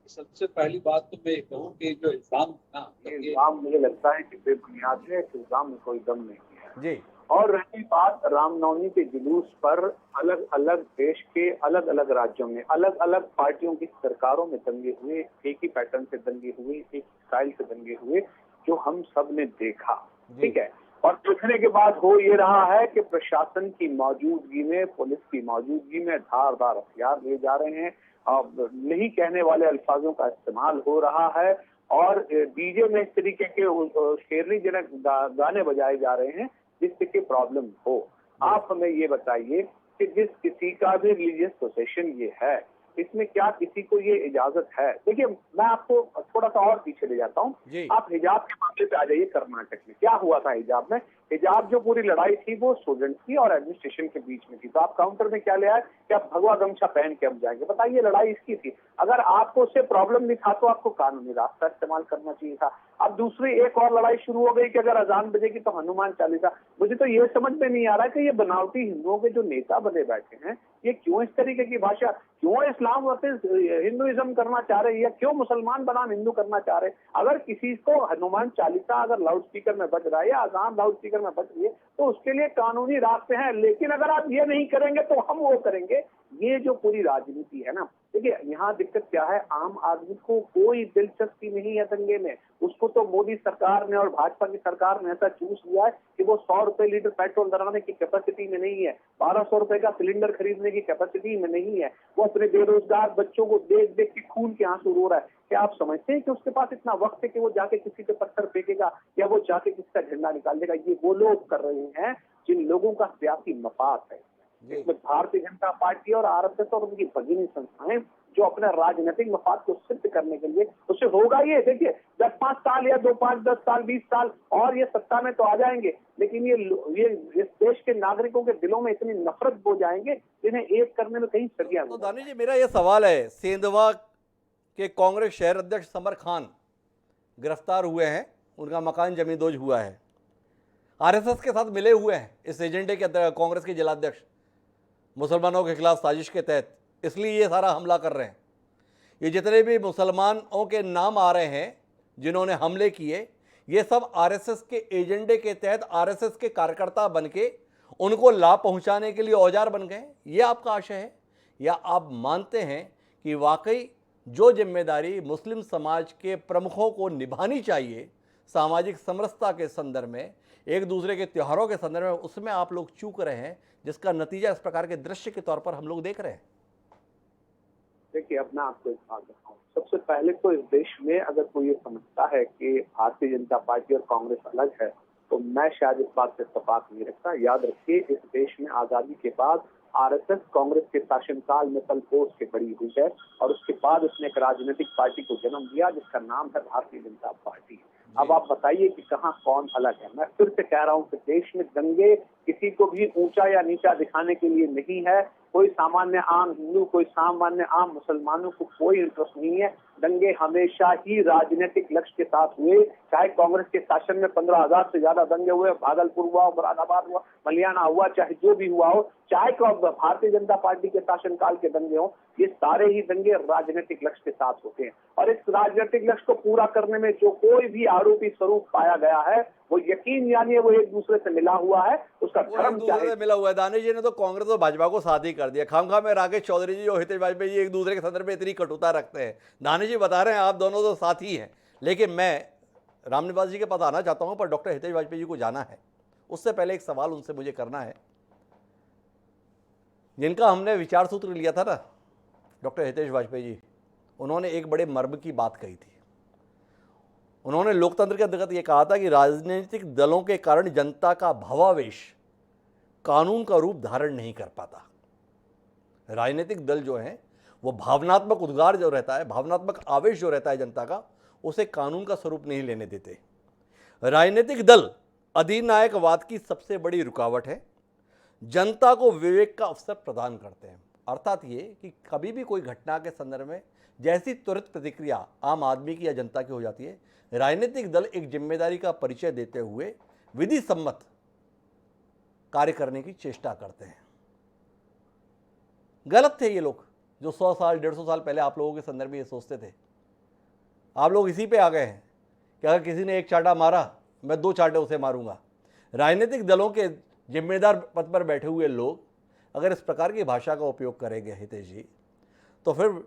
H: सबसे पहली बात तो मैं कहूँ कि जो
F: इल्जाम मुझे लगता है कि बेबुनियाद है। इल्जाम में कोई दम नहीं है
A: जी।
F: और रही बात रामनवमी के जुलूस पर, अलग अलग देश के अलग अलग राज्यों में अलग अलग पार्टियों की सरकारों में दंगे हुए, एक ही पैटर्न से दंगे हुए, एक स्टाइल से दंगे हुए, जो हम सब ने देखा। ठीक है। और देखने के बाद हो ये रहा है कि प्रशासन की मौजूदगी में, पुलिस की मौजूदगी में धारदार हथियार लिए जा रहे हैं, नहीं कहने वाले अल्फाजों का इस्तेमाल हो रहा है और डीजे में इस तरीके के शेरनी जनक गाने बजाए जा रहे हैं जिससे कि प्रॉब्लम हो। आप हमें ये बताइए कि जिस किसी का भी रिलीजियस प्रोसेशन ये है,
I: इसमें क्या किसी को ये इजाजत है? देखिए, मैं आपको थोड़ा सा और पीछे ले जाता हूँ। आप हिजाब के मामले पे आ जाइए। कर्नाटक में क्या हुआ था हिजाब में? हिजाब जो पूरी लड़ाई थी वो स्टूडेंट्स की और एडमिनिस्ट्रेशन के बीच में थी। तो आप काउंटर में क्या ले आए कि आप भगवा गमछा पहन के हम जाएंगे। बताइए, लड़ाई इसकी थी। अगर आपको उससे प्रॉब्लम नहीं था तो आपको कानूनी रास्ता इस्तेमाल करना चाहिए था। अब दूसरी एक और लड़ाई शुरू हो गई कि अगर अजान बजेगी तो हनुमान चालीसा। मुझे तो ये समझ में नहीं आ रहा कि ये बनावटी हिंदुओं के जो नेता बने बैठे हैं, ये क्यों इस तरीके की भाषा, क्यों इस्लाम वापस हिंदुइज्म करना चाह रहे हैं या क्यों मुसलमान बनाम हिंदू करना चाह रहे हैं? अगर किसी को हनुमान चालीसा अगर लाउड स्पीकर में बज रहा है या अजान लाउड स्पीकर में बज रही है तो उसके लिए कानूनी रास्ते हैं। लेकिन अगर आप ये नहीं करेंगे तो हम वो करेंगे, ये जो पूरी राजनीति है ना, देखिए यहाँ दिक्कत क्या है, आम आदमी को कोई दिलचस्पी नहीं है दंगे में। उसको तो मोदी सरकार ने और भाजपा की सरकार ने ऐसा चूस लिया है कि वो 100 रुपए लीटर पेट्रोल डराने की कैपेसिटी में नहीं है, 1200 रुपए का सिलेंडर खरीदने की कैपेसिटी में नहीं है। वो अपने बेरोजगार बच्चों को देख देख के खून के आंसू रो रहा है। क्या आप समझते हैं कि उसके पास इतना वक्त है कि वो जाके किसी पे पत्थर फेंकेगा या वो जाके किसी का झंडा निकाल देगा? ये वो लोग कर रहे हैं जिन लोगों का सियासी मफाद है। इसमें भारतीय जनता पार्टी और आरएसएस और उनकी भगिनी संस्थाएं जो अपने राजनीतिक मफाद को सिद्ध करने के लिए, उससे होगा ये, देखिए 10-5 साल या 2-5 10 साल 20 साल और ये सत्ता में तो आ जाएंगे, लेकिन ये इस देश के नागरिकों के दिलों में इतनी नफरत बो जाएंगे जिन्हें एक करने में कहीं सदियां।
A: तो दानिश जी, मेरा ये सवाल है, सेंधवा के कांग्रेस शहर अध्यक्ष समर खान गिरफ्तार हुए हैं, उनका मकान जमींदोज हुआ है, आरएसएस के साथ मिले हुए हैं इस एजेंडे के कांग्रेस के जिलाध्यक्ष मुसलमानों के खिलाफ साजिश के तहत, इसलिए ये सारा हमला कर रहे हैं। ये जितने भी मुसलमानों के नाम आ रहे हैं जिन्होंने हमले किए, ये सब आरएसएस के एजेंडे के तहत आरएसएस के कार्यकर्ता बन के उनको लाभ पहुंचाने के लिए औजार बन गए। ये आपका आशय है या आप मानते हैं कि वाकई जो जिम्मेदारी मुस्लिम समाज के प्रमुखों को निभानी चाहिए सामाजिक समरसता के संदर्भ में, एक दूसरे के त्योहारों के संदर्भ में, उसमें आप लोग चूक रहे हैं, जिसका नतीजा इस प्रकार के दृश्य के तौर पर हम लोग देख रहे हैं?
I: देखिए, अब मैं आपको एक बात बताऊं। सबसे पहले तो इस देश में अगर कोई ये समझता है कि भारतीय जनता पार्टी और कांग्रेस अलग है तो मैं शायद इस बात से इत्तेफाक नहीं रखता। याद रखिए, इस देश में आजादी के बाद आरएसएस कांग्रेस के शासनकाल में तलपोस के बड़ी हुई है और उसके बाद उसने एक राजनीतिक पार्टी को जन्म दिया जिसका नाम है भारतीय जनता पार्टी। अब आप बताइए कि कहाँ कौन अलग है? मैं फिर से कह रहा हूँ कि देश में दंगे किसी को भी ऊंचा या नीचा दिखाने के लिए नहीं है। कोई सामान्य आम हिंदू, कोई सामान्य आम मुसलमानों को कोई इंटरेस्ट नहीं है। दंगे हमेशा ही राजनीतिक लक्ष्य के साथ हुए, चाहे कांग्रेस के शासन में 15,000 से ज्यादा दंगे हुए, भागलपुर हुआ, मुरादाबाद हुआ, मलियाना हुआ, चाहे जो भी हुआ हो, चाहे भारतीय जनता पार्टी के शासनकाल के दंगे हो, ये सारे ही दंगे राजनीतिक लक्ष्य के साथ होते हैं। और इस राजनीतिक लक्ष्य को पूरा करने में जो कोई भी आरोपी स्वरूप पाया गया है वो यकीन जानिए वो एक दूसरे से मिला हुआ है, उसका धर्म चाहे
A: मिला हुआ है। दानिश जी ने तो कांग्रेस और भाजपा को साथ ही कर दिया। खामखा में राकेश चौधरी जी और हितेश वाजपेयी जी एक दूसरे के संदर्भ में इतनी कटुता रखते हैं। दानिश जी बता रहे हैं आप दोनों तो साथी हैं, लेकिन मैं रामनिवास जी के पास आना चाहता हूं, पर डॉक्टर हितेश वाजपेयी जी को जाना है। उससे पहले एक सवाल उनसे मुझे करना है, जिनका हमने विचार सूत्र लिया था ना, डॉक्टर हितेश वाजपेयी जी, उन्होंने एक बड़े मर्म की बात कही थी। उन्होंने लोकतंत्र के अंतर्गत ये कहा था कि राजनीतिक दलों के कारण जनता का भावावेश कानून का रूप धारण नहीं कर पाता। राजनीतिक दल जो हैं वो भावनात्मक उद्गार जो रहता है, भावनात्मक आवेश जो रहता है जनता का, उसे कानून का स्वरूप नहीं लेने देते। राजनीतिक दल अधिनायकवाद की सबसे बड़ी रुकावट है, जनता को विवेक का अवसर प्रदान करते हैं। अर्थात ये कि कभी भी कोई घटना के संदर्भ में जैसी त्वरित प्रतिक्रिया आम आदमी की या जनता की हो जाती है, राजनीतिक दल एक जिम्मेदारी का परिचय देते हुए विधि सम्मत कार्य करने की चेष्टा करते हैं। गलत थे ये लोग जो 100 साल 150 साल पहले आप लोगों के संदर्भ में ये सोचते थे। आप लोग इसी पे आ गए हैं कि अगर किसी ने एक चाटा मारा मैं 2 चाटे उसे मारूंगा। राजनीतिक दलों के जिम्मेदार पद पर बैठे हुए लोग अगर इस प्रकार की भाषा का उपयोग करेंगे हितेश जी, तो फिर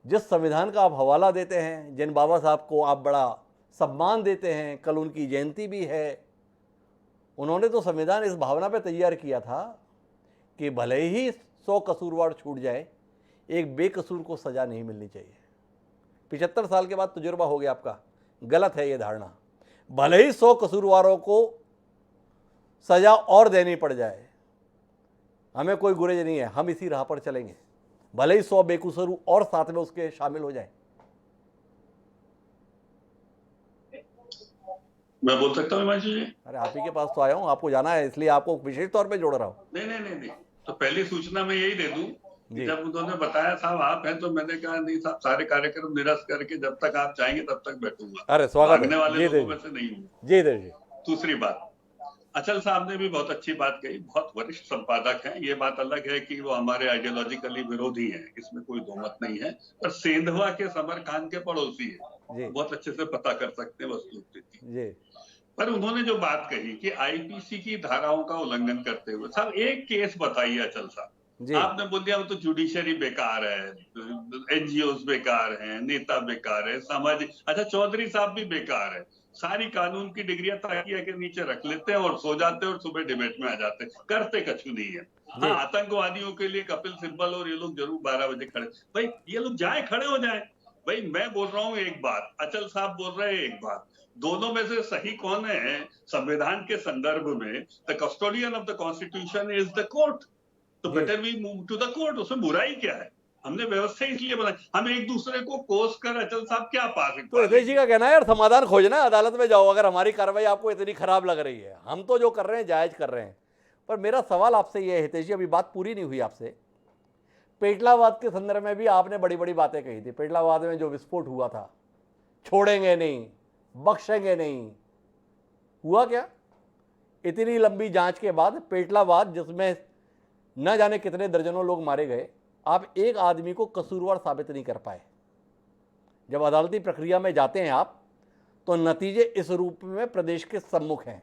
A: जिस संविधान का आप हवाला देते हैं, जिन बाबा साहब को आप बड़ा सम्मान देते हैं, कल उनकी जयंती भी है, उन्होंने तो संविधान इस भावना पे तैयार किया था कि भले ही 100 कसूरवार छूट जाए, एक बेकसूर को सज़ा नहीं मिलनी चाहिए। 75 साल के बाद तजुर्बा हो गया आपका, गलत है ये धारणा। भले ही 100 कसूरवारों को सज़ा और देनी पड़ जाए, हमें कोई गुरेज नहीं है, हम इसी राह पर चलेंगे। भले ही 100 बेकसूर और साथ में उसके शामिल हो जाए।
E: मैं बोल सकता हूँ हिमांशु जी?
A: अरे आप ही के पास तो आया हूँ, आपको जाना है इसलिए आपको विशेष तौर पे जोड़ रहा हूँ।
E: नहीं, तो पहली सूचना मैं यही दे दूं
A: जी।
E: जब उन्होंने बताया साहब आप हैं, तो मैंने कहा नहीं साहब, सारे कार्यक्रम निरस्त करके जब तक आप चाहेंगे तब तक बैठूंगा।
A: अरे स्वागत है।
E: भागने वाले
A: जी
E: लोगों में से नहीं हूँ।
A: जी जी।
E: दूसरी बात, अचल साहब ने भी बहुत अच्छी बात कही, बहुत वरिष्ठ संपादक हैं। ये बात अलग है कि वो हमारे आइडियोलॉजिकली विरोधी हैं, इसमें कोई दो मत नहीं है, पर सेंधवा के समर खान के पड़ोसी है, बहुत अच्छे से पता कर सकते हैं वस्तुस्थिति। पर उन्होंने जो बात कही कि आईपीसी की धाराओं का उल्लंघन करते हुए, साहब एक केस बताइए अचल साहब। आपने बोल दिया वो तो जुडिशरी बेकार है, एनजीओस बेकार हैं, नेता बेकार है, सामाजिक, अच्छा चौधरी साहब भी बेकार है, सारी कानून की डिग्रियां तकिया के नीचे रख लेते हैं और सो जाते हैं और सुबह डिबेट में आ जाते हैं, करते कछु नहीं है। हाँ, आतंकवादियों के लिए कपिल सिब्बल और ये लोग जरूर 12 बजे खड़े, भाई ये लोग जाए, खड़े हो जाए। भाई मैं बोल रहा हूँ एक बात, अचल साहब बोल रहे हैं एक बात, दोनों में से सही कौन है? संविधान के संदर्भ में the custodian of the constitution is the court, तो better we move to the court. उसमें बुराई क्या है? हमने व्यवस्था इसलिए बनाई, हम एक दूसरे को कोस कर अचल साहब क्या पा सकते?
A: तो हितेश जी का कहना है यार समाधान खोजना, अदालत में जाओ अगर हमारी कार्रवाई आपको इतनी खराब लग रही है। हम तो जो कर रहे हैं जायज कर रहे हैं। पर मेरा सवाल आपसे ये है हितेश जी, अभी बात पूरी नहीं हुई आपसे। पेटलावाद के संदर्भ में भी आपने बड़ी बड़ी बातें कही थी। पेटलावाद में जो विस्फोट हुआ था, छोड़ेंगे नहीं, बख्शेंगे नहीं, हुआ क्या? इतनी लंबी जांच के बाद पेटलावाद, जिसमें न जाने कितने दर्जनों लोग मारे गए, आप एक आदमी को कसूरवार साबित नहीं कर पाए। जब अदालती प्रक्रिया में जाते हैं आप, तो नतीजे इस रूप में प्रदेश के सम्मुख हैं।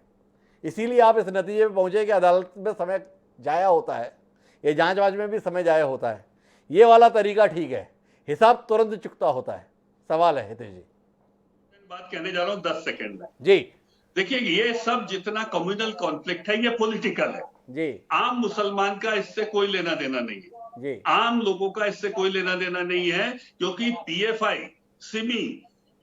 A: इसीलिए आप इस नतीजे पे पहुंचे कि अदालत में समय जाया होता है, ये जांच वांच में भी समय जाया होता है। ये वाला तरीका ठीक है, हिसाब तुरंत चुकता होता है। सवाल है हितेश जी,
E: बात कहने जा रहा हूँ 10 सेकंड में
A: जी।
E: देखिए, ये सब जितना कम्युनल कॉन्फ्लिक्ट है ये पॉलिटिकल है जी। आम मुसलमान का इससे कोई लेना देना नहीं है जी। आम लोगों का इससे कोई लेना देना नहीं है, क्योंकि पीएफआई, सिमी,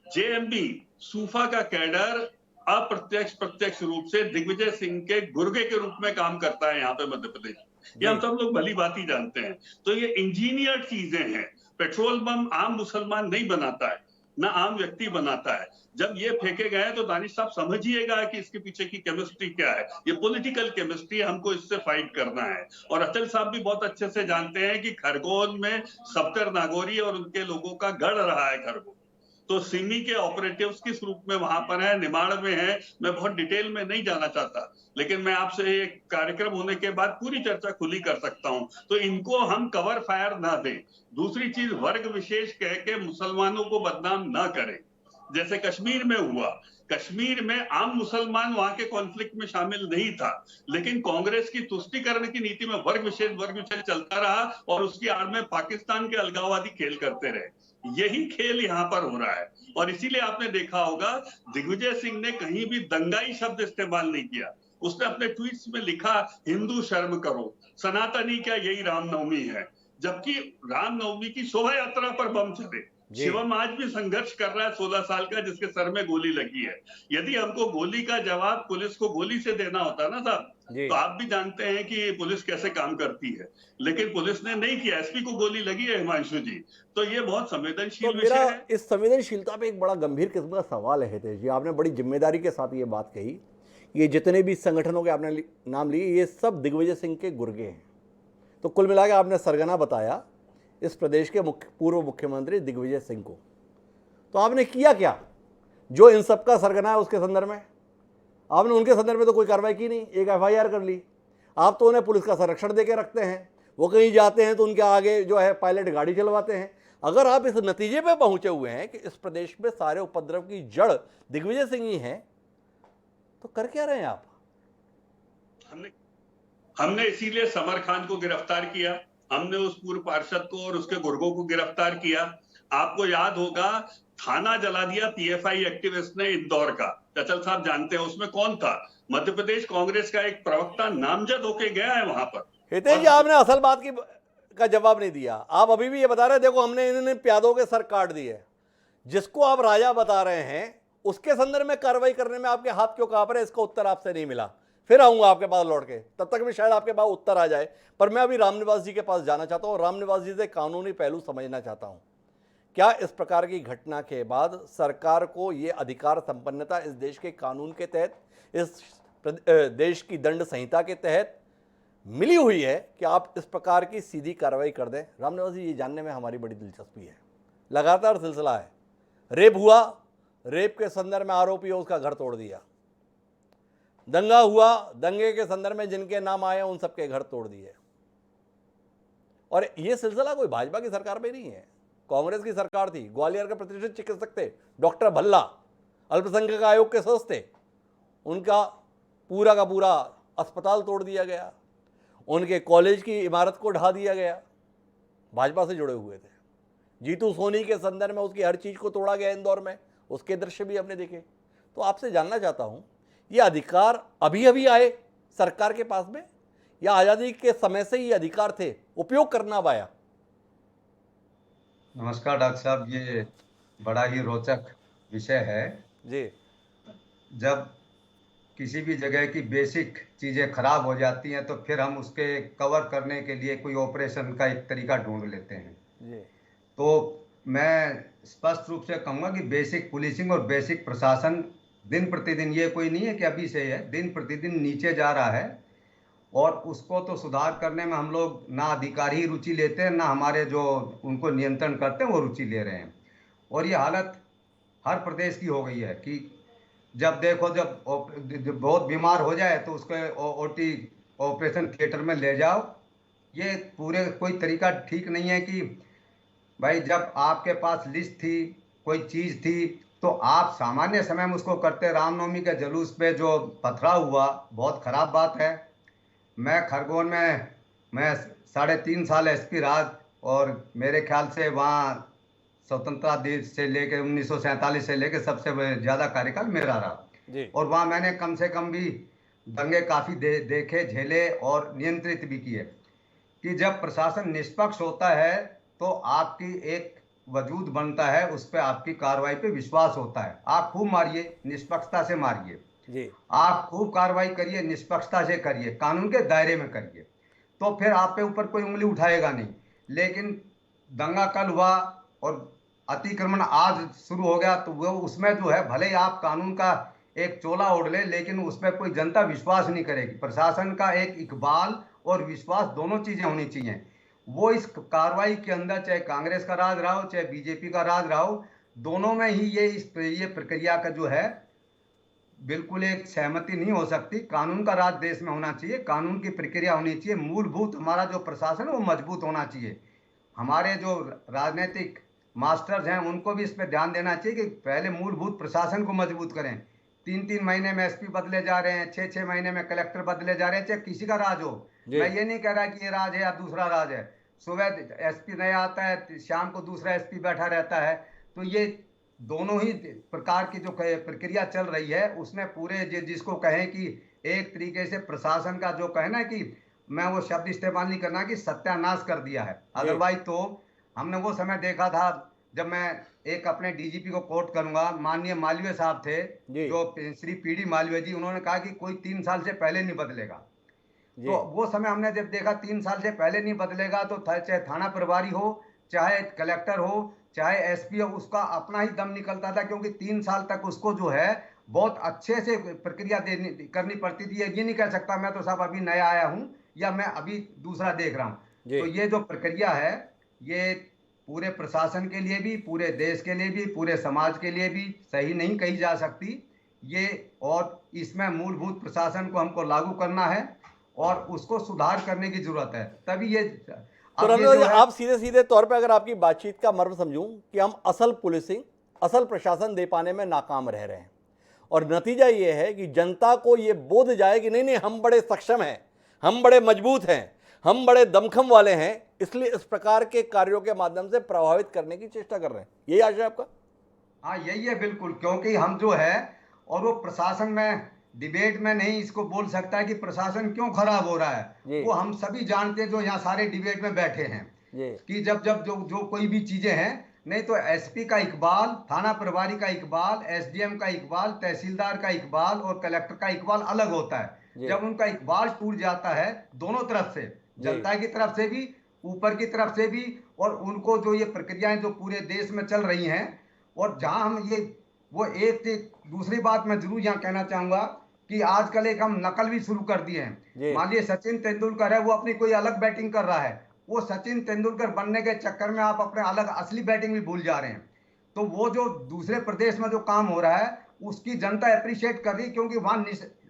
E: जेएमबी, सूफा का कैडर अप्रत्यक्ष प्रत्यक्ष रूप से दिग्विजय सिंह के गुर्गे के रूप में काम करता है यहाँ पे मध्य प्रदेश। ये हम सब लोग भली बात ही जानते हैं। तो ये इंजीनियर्ड चीजें हैं। पेट्रोल बम आम मुसलमान नहीं बनाता है, ना आम व्यक्ति बनाता है। जब ये फेंके गए तो दानिश साहब समझिएगा कि इसके पीछे की केमिस्ट्री क्या है। ये पॉलिटिकल केमिस्ट्री, हमको इससे फाइट करना है। और अचल साहब भी बहुत अच्छे से जानते हैं कि खरगोन में सप्तर नागौरी और उनके लोगों का गढ़ रहा है खरगोन। तो सिमी के ऑपरेटिव्स किस रूप में वहां पर है, निमाड़ में है, मैं बहुत डिटेल में नहीं जाना चाहता, लेकिन मैं आपसे एक कार्यक्रम होने के बाद पूरी चर्चा खुली कर सकता हूं। तो इनको हम कवर फायर ना दें। दूसरी चीज, वर्ग विशेष कह के मुसलमानों को बदनाम ना करें, जैसे कश्मीर में हुआ। कश्मीर में आम मुसलमान वहां के कॉन्फ्लिक्ट में शामिल नहीं था, लेकिन कांग्रेस की तुष्टीकरण की नीति में वर्ग विशेष चलता रहा और उसकी आड़ में पाकिस्तान के अलगाववादी खेल करते रहे। यही खेल यहाँ पर हो रहा है। और इसीलिए आपने देखा होगा दिग्विजय सिंह ने कहीं भी दंगाई शब्द इस्तेमाल नहीं किया। उसने अपने ट्वीट्स में लिखा, हिंदू शर्म करो, सनातनी क्या यही रामनवमी है, जबकि रामनवमी की शोभा यात्रा पर बम चले। शिवम आज भी संघर्ष कर रहा है 16 साल का, जिसके सर में गोली लगी है। यदि हमको गोली का जवाब पुलिस को गोली से देना होता ना साहब, तो आप भी जानते हैं कि पुलिस कैसे काम करती है, लेकिन पुलिस ने नहीं किया। एसपी को गोली लगी है हिमांशु जी। तो ये बहुत संवेदनशील विषय है।
A: इस संवेदनशीलता पे एक बड़ा गंभीर किस्म का सवाल है हितेश जी। आपने बड़ी जिम्मेदारी के साथ ये बात कही, ये जितने भी संगठनों के आपने नाम लिए, ये सब दिग्विजय सिंह के गुर्गे हैं। तो कुल मिला के आपने सरगना बताया इस प्रदेश के पूर्व मुख्यमंत्री दिग्विजय सिंह को। तो आपने किया क्या जो इन सब का सरगना है उसके संदर्भ में? आपने उनके संदर्भ में तो कोई कार्रवाई की नहीं, एक एफआईआर कर ली। आप तो उन्हें पुलिस का संरक्षण देके रखते हैं, वो कहीं जाते हैं तो उनके आगे जो है पायलट गाड़ी चलवाते हैं। अगर आप इस नतीजे पे पहुंचे हुए हैं कि इस प्रदेश में सारे उपद्रव की जड़ दिग्विजय सिंह ही है, तो कर क्या रहे हैं आप?
E: हमने इसीलिए समर खान को गिरफ्तार किया, हमने उस पूर्व पार्षद को और उसके गुर्गों को गिरफ्तार किया। आपको याद होगा थाना जला दिया पीएफआई एक्टिविस्ट ने इंदौर का, अचल साहब जानते हैं उसमें कौन था? मध्य प्रदेश कांग्रेस का एक प्रवक्ता नामजद होके गया है वहां पर।
A: हितेश जी, आपने असल बात का जवाब नहीं दिया। आप अभी भी ये बता रहे हैं देखो हमने इन्होंने प्यादों के सर काट दिए। जिसको आप राजा बता रहे हैं उसके संदर्भ में कार्रवाई करने में आपके हाथ क्यों कांप रहे हैं, इसका उत्तर आपसे नहीं मिला। फिर आऊँगा आपके पास लौट के, तब तक भी शायद आपके पास उत्तर आ जाए। पर मैं अभी रामनिवास जी के पास जाना चाहता हूँ, रामनिवास जी से कानूनी पहलू समझना चाहता हूँ। क्या इस प्रकार की घटना के बाद सरकार को ये अधिकार संपन्नता इस देश के कानून के तहत, इस देश की दंड संहिता के तहत मिली हुई है कि आप इस प्रकार की सीधी कार्रवाई कर दें? रामनिवास जी, ये जानने में हमारी बड़ी दिलचस्पी है। लगातार सिलसिला है, रेप हुआ, रेप के संदर्भ में आरोपी हो उसका घर तोड़ दिया, दंगा हुआ, दंगे के संदर्भ में जिनके नाम आए उन सबके घर तोड़ दिए। और ये सिलसिला कोई भाजपा की सरकार में नहीं है, कांग्रेस की सरकार थी। ग्वालियर के प्रतिष्ठित चिकित्सक थे डॉक्टर भल्ला, अल्पसंख्यक आयोग के सदस्य थे, उनका पूरा का पूरा अस्पताल तोड़ दिया गया, उनके कॉलेज की इमारत को ढा दिया गया। भाजपा से जुड़े हुए थे। जीतू सोनी के संदर्भ में उसकी हर चीज़ को तोड़ा गया इंदौर में, उसके दृश्य भी हमने देखे। तो आपसे जानना चाहता हूँ, ये अधिकार अभी अभी आए सरकार के पास में, या आज़ादी के समय से ये अधिकार थे, उपयोग करना अब आया?
J: नमस्कार डॉक्टर साहब, ये बड़ा ही रोचक विषय है
A: जी।
J: जब किसी भी जगह की बेसिक चीज़ें खराब हो जाती हैं तो फिर हम उसके कवर करने के लिए कोई ऑपरेशन का एक तरीका ढूंढ लेते हैं
A: जी।
J: तो मैं स्पष्ट रूप से कहूँगा कि बेसिक पुलिसिंग और बेसिक प्रशासन दिन प्रतिदिन, ये कोई नहीं है कि अभी से है, दिन प्रतिदिन नीचे जा रहा है। और उसको तो सुधार करने में हम लोग ना अधिकारी ही रुचि लेते हैं, ना हमारे जो उनको नियंत्रण करते हैं वो रुचि ले रहे हैं। और ये हालत हर प्रदेश की हो गई है कि जब देखो, जब बहुत बीमार हो जाए तो उसको ओटी ऑपरेशन थिएटर में ले जाओ। ये पूरे कोई तरीका ठीक नहीं है कि भाई जब आपके पास लिस्ट थी, कोई चीज़ थी, तो आप सामान्य समय में उसको करते। रामनवमी के जुलूस पे जो पथराव हुआ, बहुत ख़राब बात है। मैं खरगोन में मैं 3.5 साल एसपी रहा और मेरे ख्याल से वहाँ स्वतंत्रता दिवस से लेकर 1947 से लेकर सबसे ज़्यादा कार्यकाल मेरा रहा। और वहाँ मैंने कम से कम भी दंगे काफ़ी देखे, झेले और नियंत्रित भी किए। कि जब प्रशासन निष्पक्ष होता है तो आपकी एक वजूद बनता है, उस पर आपकी कार्रवाई पे विश्वास होता है। आप खूब मारिए, निष्पक्षता से मारिए
A: जी। आप
J: खूब कार्रवाई करिए, निष्पक्षता से करिए, कानून के दायरे में करिए, तो फिर आप पे ऊपर कोई उंगली उठाएगा नहीं। लेकिन दंगा कल हुआ और अतिक्रमण आज शुरू हो गया, तो वो उसमें जो है, भले ही आप कानून का एक चोला ओढ़ ले, लेकिन उसमें कोई जनता विश्वास नहीं करेगी। प्रशासन का एक इकबाल और विश्वास, दोनों चीजें होनी चाहिए। वो इस कार्रवाई के अंदर, चाहे कांग्रेस का राज रहा हो, चाहे बीजेपी का राज रहा हो, दोनों में ही ये प्रक्रिया का जो है बिल्कुल एक सहमति नहीं हो सकती। कानून का राज देश में होना चाहिए, कानून की प्रक्रिया होनी चाहिए। मूलभूत हमारा जो प्रशासन है वो मजबूत होना चाहिए। हमारे जो राजनीतिक मास्टर्स हैं उनको भी इस पर ध्यान देना चाहिए कि पहले मूलभूत प्रशासन को मजबूत करें। 3-3 महीने में एसपी बदले जा रहे हैं, 6-6 महीने में कलेक्टर बदले जा रहे हैं, चाहे किसी का राज हो। मैं ये नहीं कह रहा कि ये राज है या दूसरा राज है। सुबह एसपी नया आता है, शाम को दूसरा एसपी बैठा रहता है। तो ये दोनों ही प्रकार की जो प्रक्रिया चल रही है, उसमें पूरे जिसको कहें कि एक तरीके से प्रशासन का जो कहना है कि मैं वो शब्द इस्तेमाल नहीं करना कि सत्यानाश कर दिया है। अदरवाइज तो हमने वो समय देखा था जब मैं एक अपने डीजीपी को कोट करूंगा, माननीय मालवीय साहब थे, जो श्री पीडी मालवीय जी, उन्होंने कहा कि कोई 3 साल से पहले नहीं बदलेगा। तो वो समय हमने जब देखा 3 साल से पहले नहीं बदलेगा, तो चाहे थाना प्रभारी हो, चाहे कलेक्टर हो, चाहे एसपी हो, उसका अपना ही दम निकलता था, क्योंकि 3 साल तक उसको जो है बहुत अच्छे से प्रक्रिया करनी पड़ती थी। ये नहीं कह सकता मैं तो साहब अभी नया आया हूं या मैं अभी दूसरा देख रहा हूं। तो ये जो प्रक्रिया है, ये पूरे प्रशासन के लिए भी, पूरे देश के लिए भी, पूरे समाज के लिए भी सही नहीं कही जा सकती ये। और इसमें मूलभूत प्रशासन को हमको लागू करना है और उसको सुधार करने की जरूरत है, तभी ये।
A: तो आप सीधे सीधे तौर पे अगर आपकी बातचीत का मर्म समझूं कि हम असल पुलिसिंग, असल प्रशासन दे पाने में नाकाम रह रहे हैं, और नतीजा ये है कि जनता को ये बोध जाए कि नहीं नहीं, हम बड़े सक्षम हैं, हम बड़े मजबूत हैं, हम बड़े दमखम वाले हैं, इसलिए इस प्रकार के कार्यों के माध्यम से प्रभावित करने की चेष्टा कर रहे हैं। यही आशा है आपका?
J: हाँ, यही है बिल्कुल। क्योंकि हम जो है, और वो प्रशासन में डिबेट में नहीं इसको बोल सकता है कि प्रशासन क्यों खराब हो रहा है। वो हम सभी जानते हैं जो यहाँ सारे डिबेट में बैठे हैं कि जब जो कोई भी चीजें हैं, नहीं तो एसपी का इकबाल, थाना प्रभारी का इकबाल, एसडीएम का इकबाल, तहसीलदार का इकबाल और कलेक्टर का इकबाल अलग होता है। जब उनका इकबाल टूट जाता है दोनों तरफ से, जनता की तरफ से भी, ऊपर की तरफ से भी, और उनको जो ये प्रक्रियाएं जो पूरे देश में चल रही हैं, और जहां हम ये वो एक दूसरी बात मैं जरूर यहाँ कहना चाहूंगा कि आजकल एक हम नकल भी शुरू कर दिए हैं। मान लीजिए सचिन तेंदुलकर है, वो अपनी कोई अलग बैटिंग कर रहा है, वो सचिन तेंदुलकर बनने के चक्कर में आप अपने अलग असली बैटिंग भी भूल जा रहे हैं। तो वो जो दूसरे प्रदेश में जो काम हो रहा है उसकी जनता अप्रिशिएट कर रही, क्योंकि वहां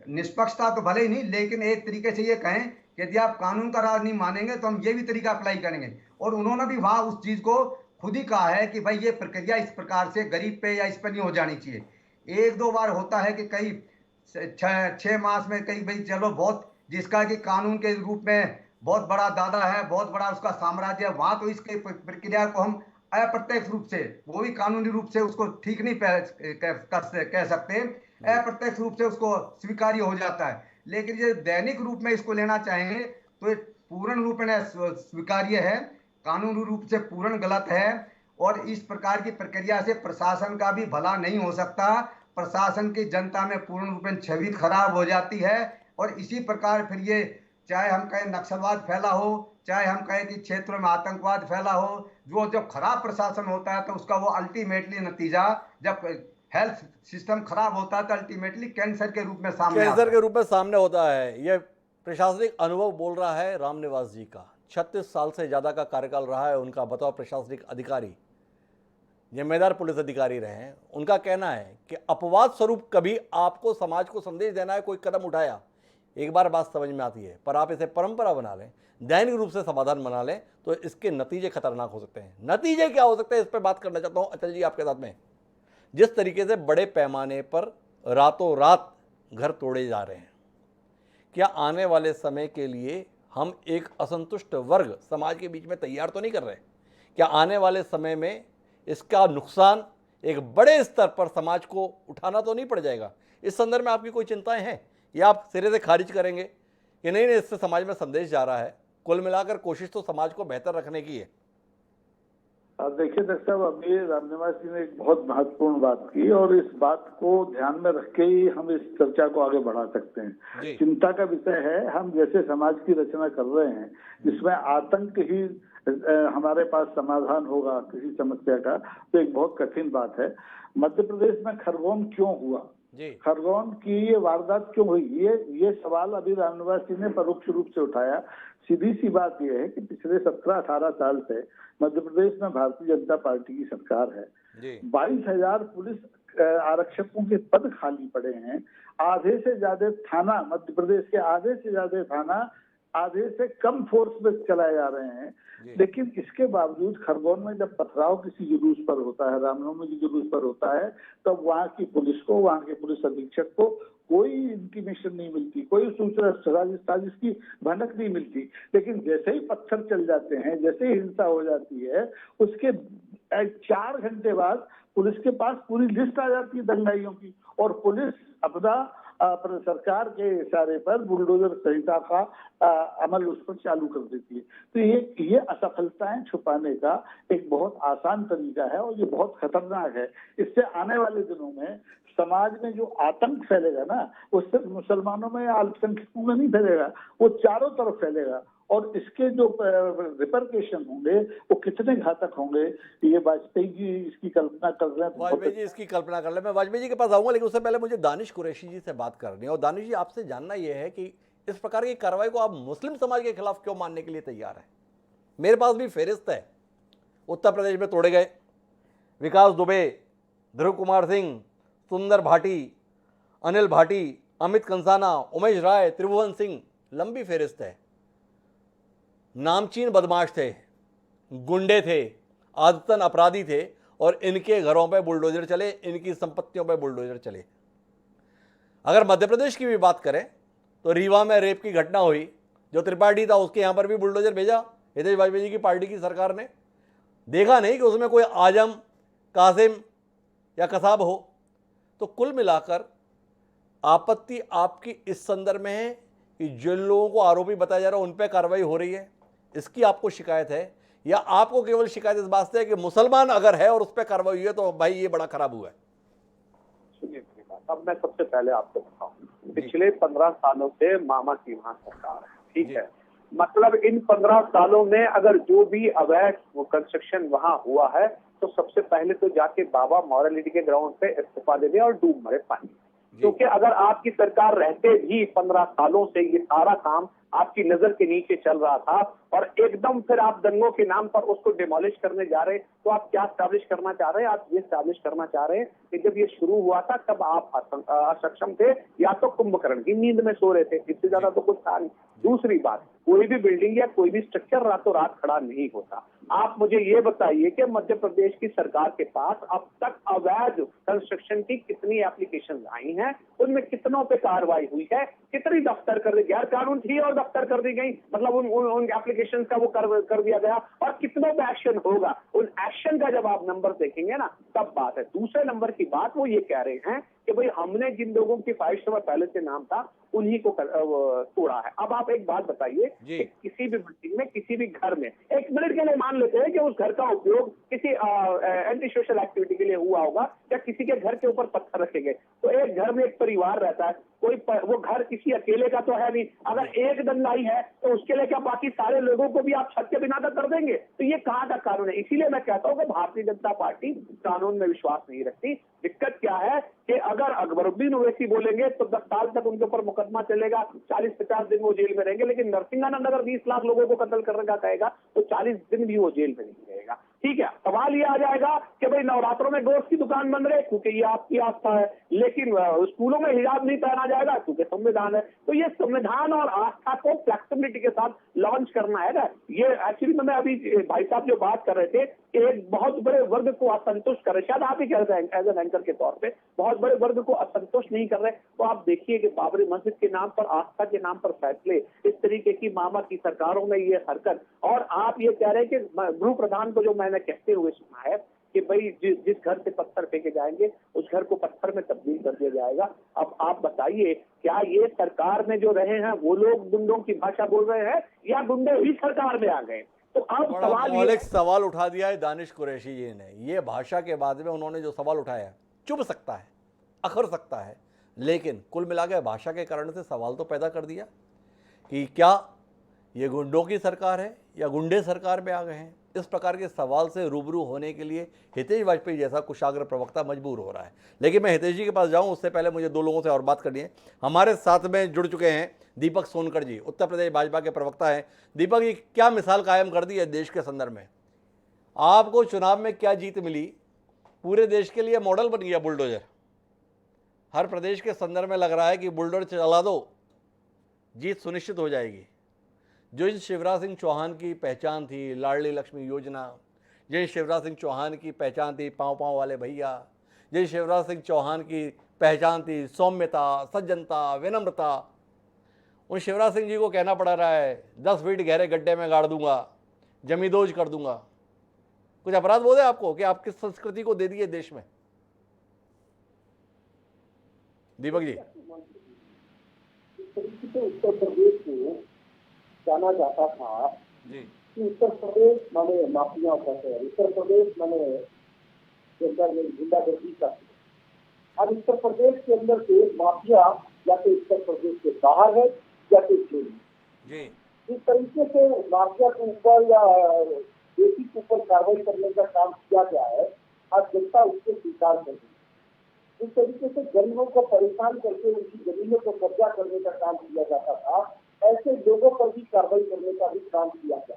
J: निष्पक्षता तो भले ही नहीं, लेकिन एक तरीके से ये कहें कि यदि आप कानून का राज नहीं मानेंगे तो हम ये भी तरीका अप्लाई करेंगे। और उन्होंने भी वहां उस चीज को खुद ही कहा है कि भाई ये प्रक्रिया इस प्रकार से गरीब पे या इस पर नहीं हो जानी चाहिए। एक दो बार होता है कि कई 6 मास में कई भाई चलो बहुत, जिसका कि कानून के रूप में बहुत बड़ा दादा है, बहुत बड़ा उसका साम्राज्य है, वहां तो इसके प्रक्रिया को हम अप्रत्यक्ष रूप से, वो भी कानूनी रूप से उसको ठीक नहीं कह सकते, अप्रत्यक्ष रूप से उसको स्वीकार्य हो जाता है। लेकिन ये दैनिक रूप में इसको लेना चाहेंगे तो ये पूर्ण रूप में स्वीकार्य है, कानूनी रूप से पूर्ण गलत है। और इस प्रकार की प्रक्रिया से प्रशासन का भी भला नहीं हो सकता, प्रशासन की जनता में पूर्ण रूप में छवि खराब हो जाती है। और इसी प्रकार फिर ये चाहे हम कहें नक्सलवाद फैला हो, चाहे हम कहें कि क्षेत्रों में आतंकवाद फैला हो, जो जब खराब प्रशासन होता है तो उसका वो अल्टीमेटली नतीजा, जब हेल्थ सिस्टम खराब होता है तो अल्टीमेटली कैंसर के रूप में
A: सामने होता है। यह प्रशासनिक अनुभव बोल रहा है रामनिवास जी का। 36 साल से ज़्यादा का कार्यकाल रहा है उनका बतौर प्रशासनिक अधिकारी, जिम्मेदार पुलिस अधिकारी रहे हैं। उनका कहना है कि अपवाद स्वरूप कभी आपको समाज को संदेश देना है, कोई कदम उठाया, एक बार बात समझ में आती है, पर आप इसे परंपरा बना लें, दैनिक रूप से समाधान बना लें, तो इसके नतीजे खतरनाक हो सकते हैं। नतीजे क्या हो सकते हैं, इस पर बात करना चाहता हूं अचल जी आपके साथ में। जिस तरीके से बड़े पैमाने पर रातों रात घर तोड़े जा रहे हैं, क्या आने वाले समय के लिए हम एक असंतुष्ट वर्ग समाज के बीच में तैयार तो नहीं कर रहे? क्या आने वाले समय में इसका नुकसान एक बड़े स्तर पर समाज को उठाना तो नहीं पड़ जाएगा? इस संदर्भ में आपकी कोई चिंताएं हैं या आप सिरे से खारिज करेंगे कि नहीं नहीं इससे समाज में संदेश जा रहा है? कुल मिलाकर कोशिश तो समाज को बेहतर रखने की है।
F: देखिए डॉक्टर साहब, अभी रामनिवास जी ने एक बहुत महत्वपूर्ण बात की और इस बात को ध्यान में रख के ही हम इस चर्चा को आगे बढ़ा सकते हैं। चिंता का विषय है, हम जैसे समाज की रचना कर रहे हैं जिसमें आतंक ही हमारे पास समाधान होगा किसी समस्या का, तो एक बहुत कठिन बात है। मध्य प्रदेश में खरगोन क्यों हुआ, खरगोन की ये वारदात क्यों हुई, ये सवाल अभी रामनिवास जी ने परोक्ष रूप से उठाया। सीधी सी बात यह है कि पिछले 17-18 साल से मध्य प्रदेश में भारतीय जनता पार्टी की सरकार है। 22,000 पुलिस आरक्षकों के पद खाली पड़े हैं। आधे से ज्यादा थाना, मध्य प्रदेश के आधे से ज्यादा थाना आधे से कम फोर्स में चलाए जा रहे हैं। लेकिन इसके बावजूद खरगोन में जब पथराव किसी जुलूस पर होता है, रामनवमी की जुलूस पर होता है, तब वहाँ की पुलिस को, वहाँ के पुलिस अधीक्षक को कोई इंटीमेशन नहीं मिलती, कोई सूचना साजिश की भनक नहीं मिलती। लेकिन जैसे ही पत्थर चल जाते हैं, जैसे ही हिंसा हो जाती है, उसके 4 घंटे बाद पुलिस के पास पूरी लिस्ट आ जाती है दंगाइयों की, और पुलिस अपना सरकार के इशारे पर बुलडोजर संहिता का अमल उस पर चालू कर देती है। तो ये असफलताएं छुपाने का एक बहुत आसान तरीका है और ये बहुत खतरनाक है। इससे आने वाले दिनों में समाज में जो आतंक फैलेगा ना, वो सिर्फ मुसलमानों में या अल्पसंख्यकों में नहीं फैलेगा, वो चारों तरफ फैलेगा। और इसके जो रिपरकेशन होंगे वो कितने घातक होंगे, ये वाजपेयी जी इसकी कल्पना कर रहे हैं।
A: वाजपेयी जी इसकी कल्पना कर ले। मैं वाजपेयी जी के पास आऊंगा, लेकिन उससे पहले मुझे दानिश कुरैशी जी से बात करनी है। और दानिश जी, आपसे जानना यह है कि इस प्रकार की कार्रवाई को आप मुस्लिम समाज के खिलाफ क्यों मानने के लिए तैयार है? मेरे पास भी फेरिस्त है। उत्तर प्रदेश में तोड़े गए विकास दुबे, ध्रुव कुमार सिंह, सुंदर भाटी, अनिल भाटी, अमित कंसाना, उमेश राय, त्रिभुवन सिंह, लंबी फेरिस्त है। नामचीन बदमाश थे, गुंडे थे, आदतन अपराधी थे, और इनके घरों पे बुलडोजर चले, इनकी संपत्तियों पे बुलडोजर चले। अगर मध्य प्रदेश की भी बात करें तो रीवा में रेप की घटना हुई, जो त्रिपाठी था उसके यहाँ पर भी बुलडोजर भेजा हितेश वाजपेयी जी की पार्टी की सरकार ने। देखा नहीं कि उसमें कोई आजम, कासिम या कसाब हो। तो कुल मिलाकर आपत्ति आपकी इस संदर्भ में है कि जिन लोगों को आरोपी बताया जा रहा है उन पर कार्रवाई हो रही है, इसकी आपको शिकायत है, या आपको केवल शिकायत इस बात से है कि मुसलमान अगर है और उस पर कार्रवाई हुई है तो भाई ये बड़ा खराब हुआ है?
I: अब मैं सबसे पहले आपको बताऊं, पिछले 15 सालों से मामा की वहां सरकार है, ठीक है। मतलब इन 15 सालों में अगर जो भी अवैध कंस्ट्रक्शन वहां हुआ है तो सबसे पहले तो जाके बाबा मॉरलिटी के ग्राउंड पे इस्तीफा दे दिया और डूब मरे पानी। क्योंकि अगर आपकी सरकार रहते भी 15 सालों से ये सारा काम आपकी नजर के नीचे चल रहा था और एकदम फिर आप दंगों के नाम पर उसको डिमोलिश करने जा रहे हैं, तो आप क्या स्टैब्लिश करना चाह रहे हैं? आप ये स्टैब्लिश करना चाह रहे हैं कि जब ये शुरू हुआ था तब आप असक्षम थे या तो कुंभकर्ण की नींद में सो रहे थे, इससे ज्यादा तो कुछ था नहीं। दूसरी बात, कोई भी बिल्डिंग या कोई भी स्ट्रक्चर रातों रात खड़ा नहीं होता। आप मुझे ये बताइए कि मध्य प्रदेश की सरकार के पास अब तक अवैध कंस्ट्रक्शन की कितनी एप्लीकेशन आई हैं, उनमें कितनों पे कार्रवाई हुई है, कितनी दफ्तर कर दी, गैर कानून थी और दफ्तर कर दी गई, मतलब उन एप्लीकेशन का वो कर दिया गया, और कितनों पे एक्शन होगा, उन एक्शन का जब आप नंबर देखेंगे ना तब बात है। दूसरे नंबर की बात वो ये कह रहे हैं कि भाई हमने जिन लोगों की 5 स्टार पहले से नाम था उन्हीं को तोड़ा है। अब आप एक बात बताइए कि किसी भी बिल्डिंग में, किसी भी घर में, एक मिनट के लिए मान लेते हैं कि उस घर का उपयोग किसी एंटी सोशल एक्टिविटी के लिए हुआ होगा या किसी के घर के ऊपर पत्थर रखे गए, तो एक घर में एक परिवार रहता है, कोई वो घर किसी अकेले का तो है नहीं। अगर एक दंगाई है तो उसके लिए क्या बाकी सारे लोगों को भी आप छत के बिना कर देंगे? तो ये कहाँ का कानून है? इसीलिए मैं कहता हूँ कि भारतीय जनता पार्टी कानून में विश्वास नहीं रखती। दिक्कत क्या है कि अगर अकबरुद्दीन ओवैसी बोलेंगे तो 10 साल तक उनके ऊपर मुकदमा चलेगा, 40-50 दिन वो जेल में रहेंगे, लेकिन नरसिंहानंद अगर 20 लाख लोगों को कत्ल करने का कहेगा तो 40 दिन भी वो जेल में नहीं रहेगा। ठीक है, सवाल ये आ जाएगा कि भाई नवरात्रों में गोश्त की दुकान बंद रहे क्योंकि ये आपकी आस्था है, लेकिन स्कूलों में हिजाब नहीं पहना जाएगा क्योंकि संविधान है। तो ये संविधान और आस्था को फ्लेक्सिबिलिटी के साथ लॉन्च करना है ना। ये एक्चुअली मैं अभी भाई साहब जो बात कर रहे थे कि एक बहुत बड़े वर्ग को असंतुष्ट कर रहे, शायद आप ही कह रहे हैं एज एन एंकर के तौर पे, बहुत बड़े वर्ग को असंतुष्ट नहीं कर रहे। तो आप देखिए कि बाबरी मस्जिद के नाम पर, आस्था के नाम पर फैसले, इस तरीके की मामा की सरकारों में ये हरकत, और आप ये कह रहे हैं कि गृह प्रधान को जो मैंने कहते हुए सुना है कि भाई जिस घर से पत्थर फेंके जाएंगे उस घर को पत्थर में तब्दील कर दिया जाएगा। अब आप बताइए, क्या ये सरकार में जो रहे हैं वो लोग गुंडों की भाषा बोल रहे हैं या गुंडे ही सरकार में आ गए? तो अब
A: सवाल उठा दिया है दानिश कुरैशी जी ने। ये भाषा के बाद में उन्होंने जो सवाल उठाया, चुभ सकता है, अखर सकता है, लेकिन कुल मिलाकर भाषा के कारण से सवाल तो पैदा कर दिया कि क्या ये गुंडों की सरकार है या गुंडे सरकार में आ गए हैं। इस प्रकार के सवाल से रूबरू होने के लिए हितेश वाजपेयी जैसा कुशाग्र प्रवक्ता मजबूर हो रहा है। लेकिन मैं हितेश जी के पास जाऊं उससे पहले मुझे दो लोगों से और बात करनी है। हमारे साथ में जुड़ चुके हैं दीपक सोनकर जी, उत्तर प्रदेश भाजपा के प्रवक्ता हैं। दीपक जी, क्या मिसाल कायम कर दी है देश के संदर्भ में? आपको चुनाव में क्या जीत मिली? पूरे देश के लिए मॉडल बन गया बुलडोजर। हर प्रदेश के संदर्भ में लग रहा है कि बुलडोजर चला दो, जीत सुनिश्चित हो जाएगी। जो इन शिवराज सिंह चौहान की पहचान थी, लाडली लक्ष्मी योजना, जो शिवराज सिंह चौहान की पहचान थी पाँव पाँव वाले भैया, जो शिवराज सिंह चौहान की पहचान थी सौम्यता, सज्जनता, विनम्रता, उन शिवराज सिंह जी को कहना पड़ रहा है 10 फीट गहरे गड्ढे में गाड़ दूंगा, जमींदोज कर दूंगा। कुछ अपराध बोध है आपको कि आप किस संस्कृति को दे दिए देश में? दीपक जी,
K: उत्तर प्रदेश को जाना जाता था कि उत्तर प्रदेश माने माफिया का शहर, उत्तर प्रदेश माने गुंडागर्दी का। अब उत्तर प्रदेश के अंदर से माफिया या तो उत्तर प्रदेश के बाहर है या तो जेल। इस तरीके से माफिया के ऊपर या देशी के ऊपर कार्रवाई करने का काम किया गया है। आज जनता उसको स्वीकार कर रही। इस तरीके से गरीबों को परेशान करके उनकी जमीनों को कब्जा करने का काम किया जाता था, ऐसे लोगों पर भी कार्रवाई करने का भी काम किया गया।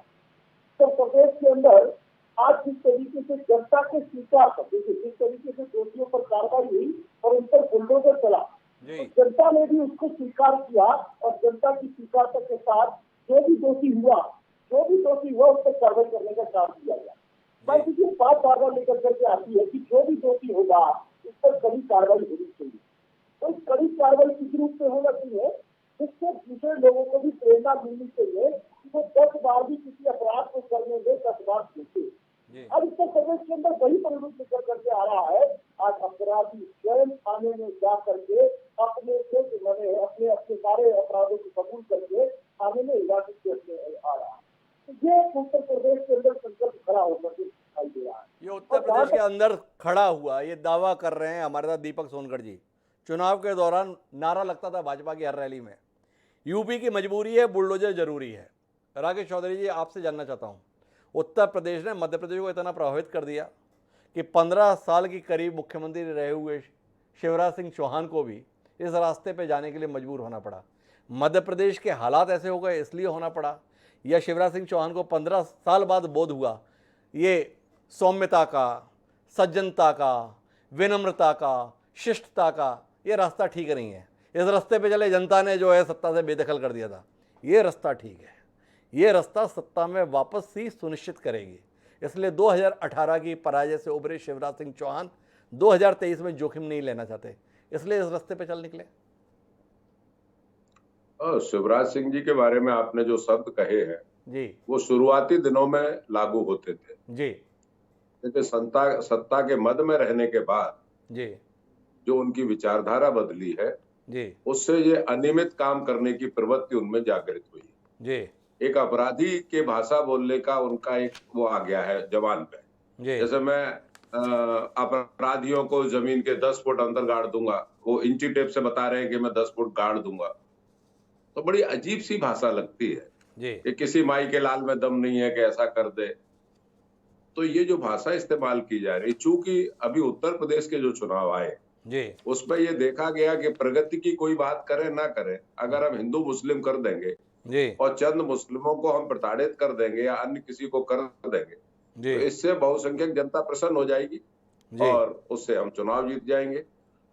K: तो प्रदेश के अंदर आज जिस तरीके से जनता के स्वीकार करते, जिस तरीके से दोषियों पर कार्रवाई हुई और उन पर बुलडोजर चला, तो जनता ने भी उसको स्वीकार किया और जनता की स्वीकारता के साथ जो भी दोषी हुआ उस पर कार्रवाई करने का काम किया गया। मैं देखिए बात बार बार लेकर करके आती है कि जो भी दोषी होगा उस पर कड़ी कार्रवाई होनी चाहिए। तो कड़ी कार्रवाई किस रूप में होना चाहिए, जिससे दूसरे लोगों को भी प्रेरणा मिलनी चाहिए कि वो 10 बार भी किसी अपराध को करने में 10 बार सोचे। अब उत्तर प्रदेश के अंदर वही परिवर्तन निकल करके आ रहा है। आज अपराधी स्वयं थाने में जा करके अपने सारे अपराधों को कबूल करके थाने में हिरासत में आ रहा है। ये उत्तर प्रदेश के अंदर संकल्प खड़ा होकर के दिखाई दे रहा है।
A: ये उत्तर प्रदेश के अंदर खड़ा हुआ, ये दावा कर रहे हैं हमारे साथ दीपक सोनकर जी। चुनाव के दौरान नारा लगता था भाजपा की हर रैली में, यूपी की मजबूरी है, बुलडोजर जरूरी है। राकेश चौधरी जी, आपसे जानना चाहता हूँ, उत्तर प्रदेश ने मध्य प्रदेश को इतना प्रभावित कर दिया कि 15 साल की करीब मुख्यमंत्री रहे हुए शिवराज सिंह चौहान को भी इस रास्ते पे जाने के लिए मजबूर होना पड़ा। मध्य प्रदेश के हालात ऐसे हो गए इसलिए होना पड़ा, या शिवराज सिंह चौहान को 15 साल बाद बोध हुआ ये सौम्यता का, सज्जनता का, विनम्रता का, शिष्टता का ये रास्ता ठीक नहीं है, इस रास्ते पे चले जनता ने जो है सत्ता से बेदखल कर दिया था, ये रास्ता ठीक है, ये रास्ता सत्ता में वापस ही सुनिश्चित करेगी। इसलिए 2018 की पराजय से उभरे शिवराज सिंह चौहान 2023 में जोखिम नहीं लेना चाहते, इसलिए इस रास्ते पे चल निकले।
G: शिवराज सिंह जी के बारे में आपने जो शब्द कहे हैं
A: जी,
G: वो शुरुआती दिनों में लागू होते थे
A: जी,
G: लेकिन सत्ता के मद में रहने के बाद
A: जी,
G: जो उनकी विचारधारा बदली है
A: जी,
G: उससे ये अनियमित काम करने की प्रवृत्ति उनमें जागृत हुई।
A: जी,
G: एक अपराधी के भाषा बोलने का उनका एक वो आ गया है जवान पे।
A: जी,
G: जैसे मैं अपराधियों को जमीन के 10 फुट अंदर गाड़ दूंगा, वो इंची टेप से बता रहे हैं कि मैं 10 फुट गाड़ दूंगा, तो बड़ी अजीब सी भाषा लगती है
A: जी,
G: कि किसी माई के लाल में दम नहीं है कि ऐसा कर दे। तो ये जो भाषा इस्तेमाल की जा रही, चूंकि अभी उत्तर प्रदेश के जो चुनाव आए
A: जी,
G: उसमें ये देखा गया कि प्रगति की कोई बात करें ना करें, अगर हम हिंदू मुस्लिम कर देंगे
A: जी,
G: और चंद मुस्लिमों को हम प्रताड़ित कर देंगे या अन्य किसी को कर देंगे
A: जी,
G: तो इससे बहुसंख्यक जनता प्रसन्न हो जाएगी
A: जी,
G: और उससे हम चुनाव जीत जाएंगे।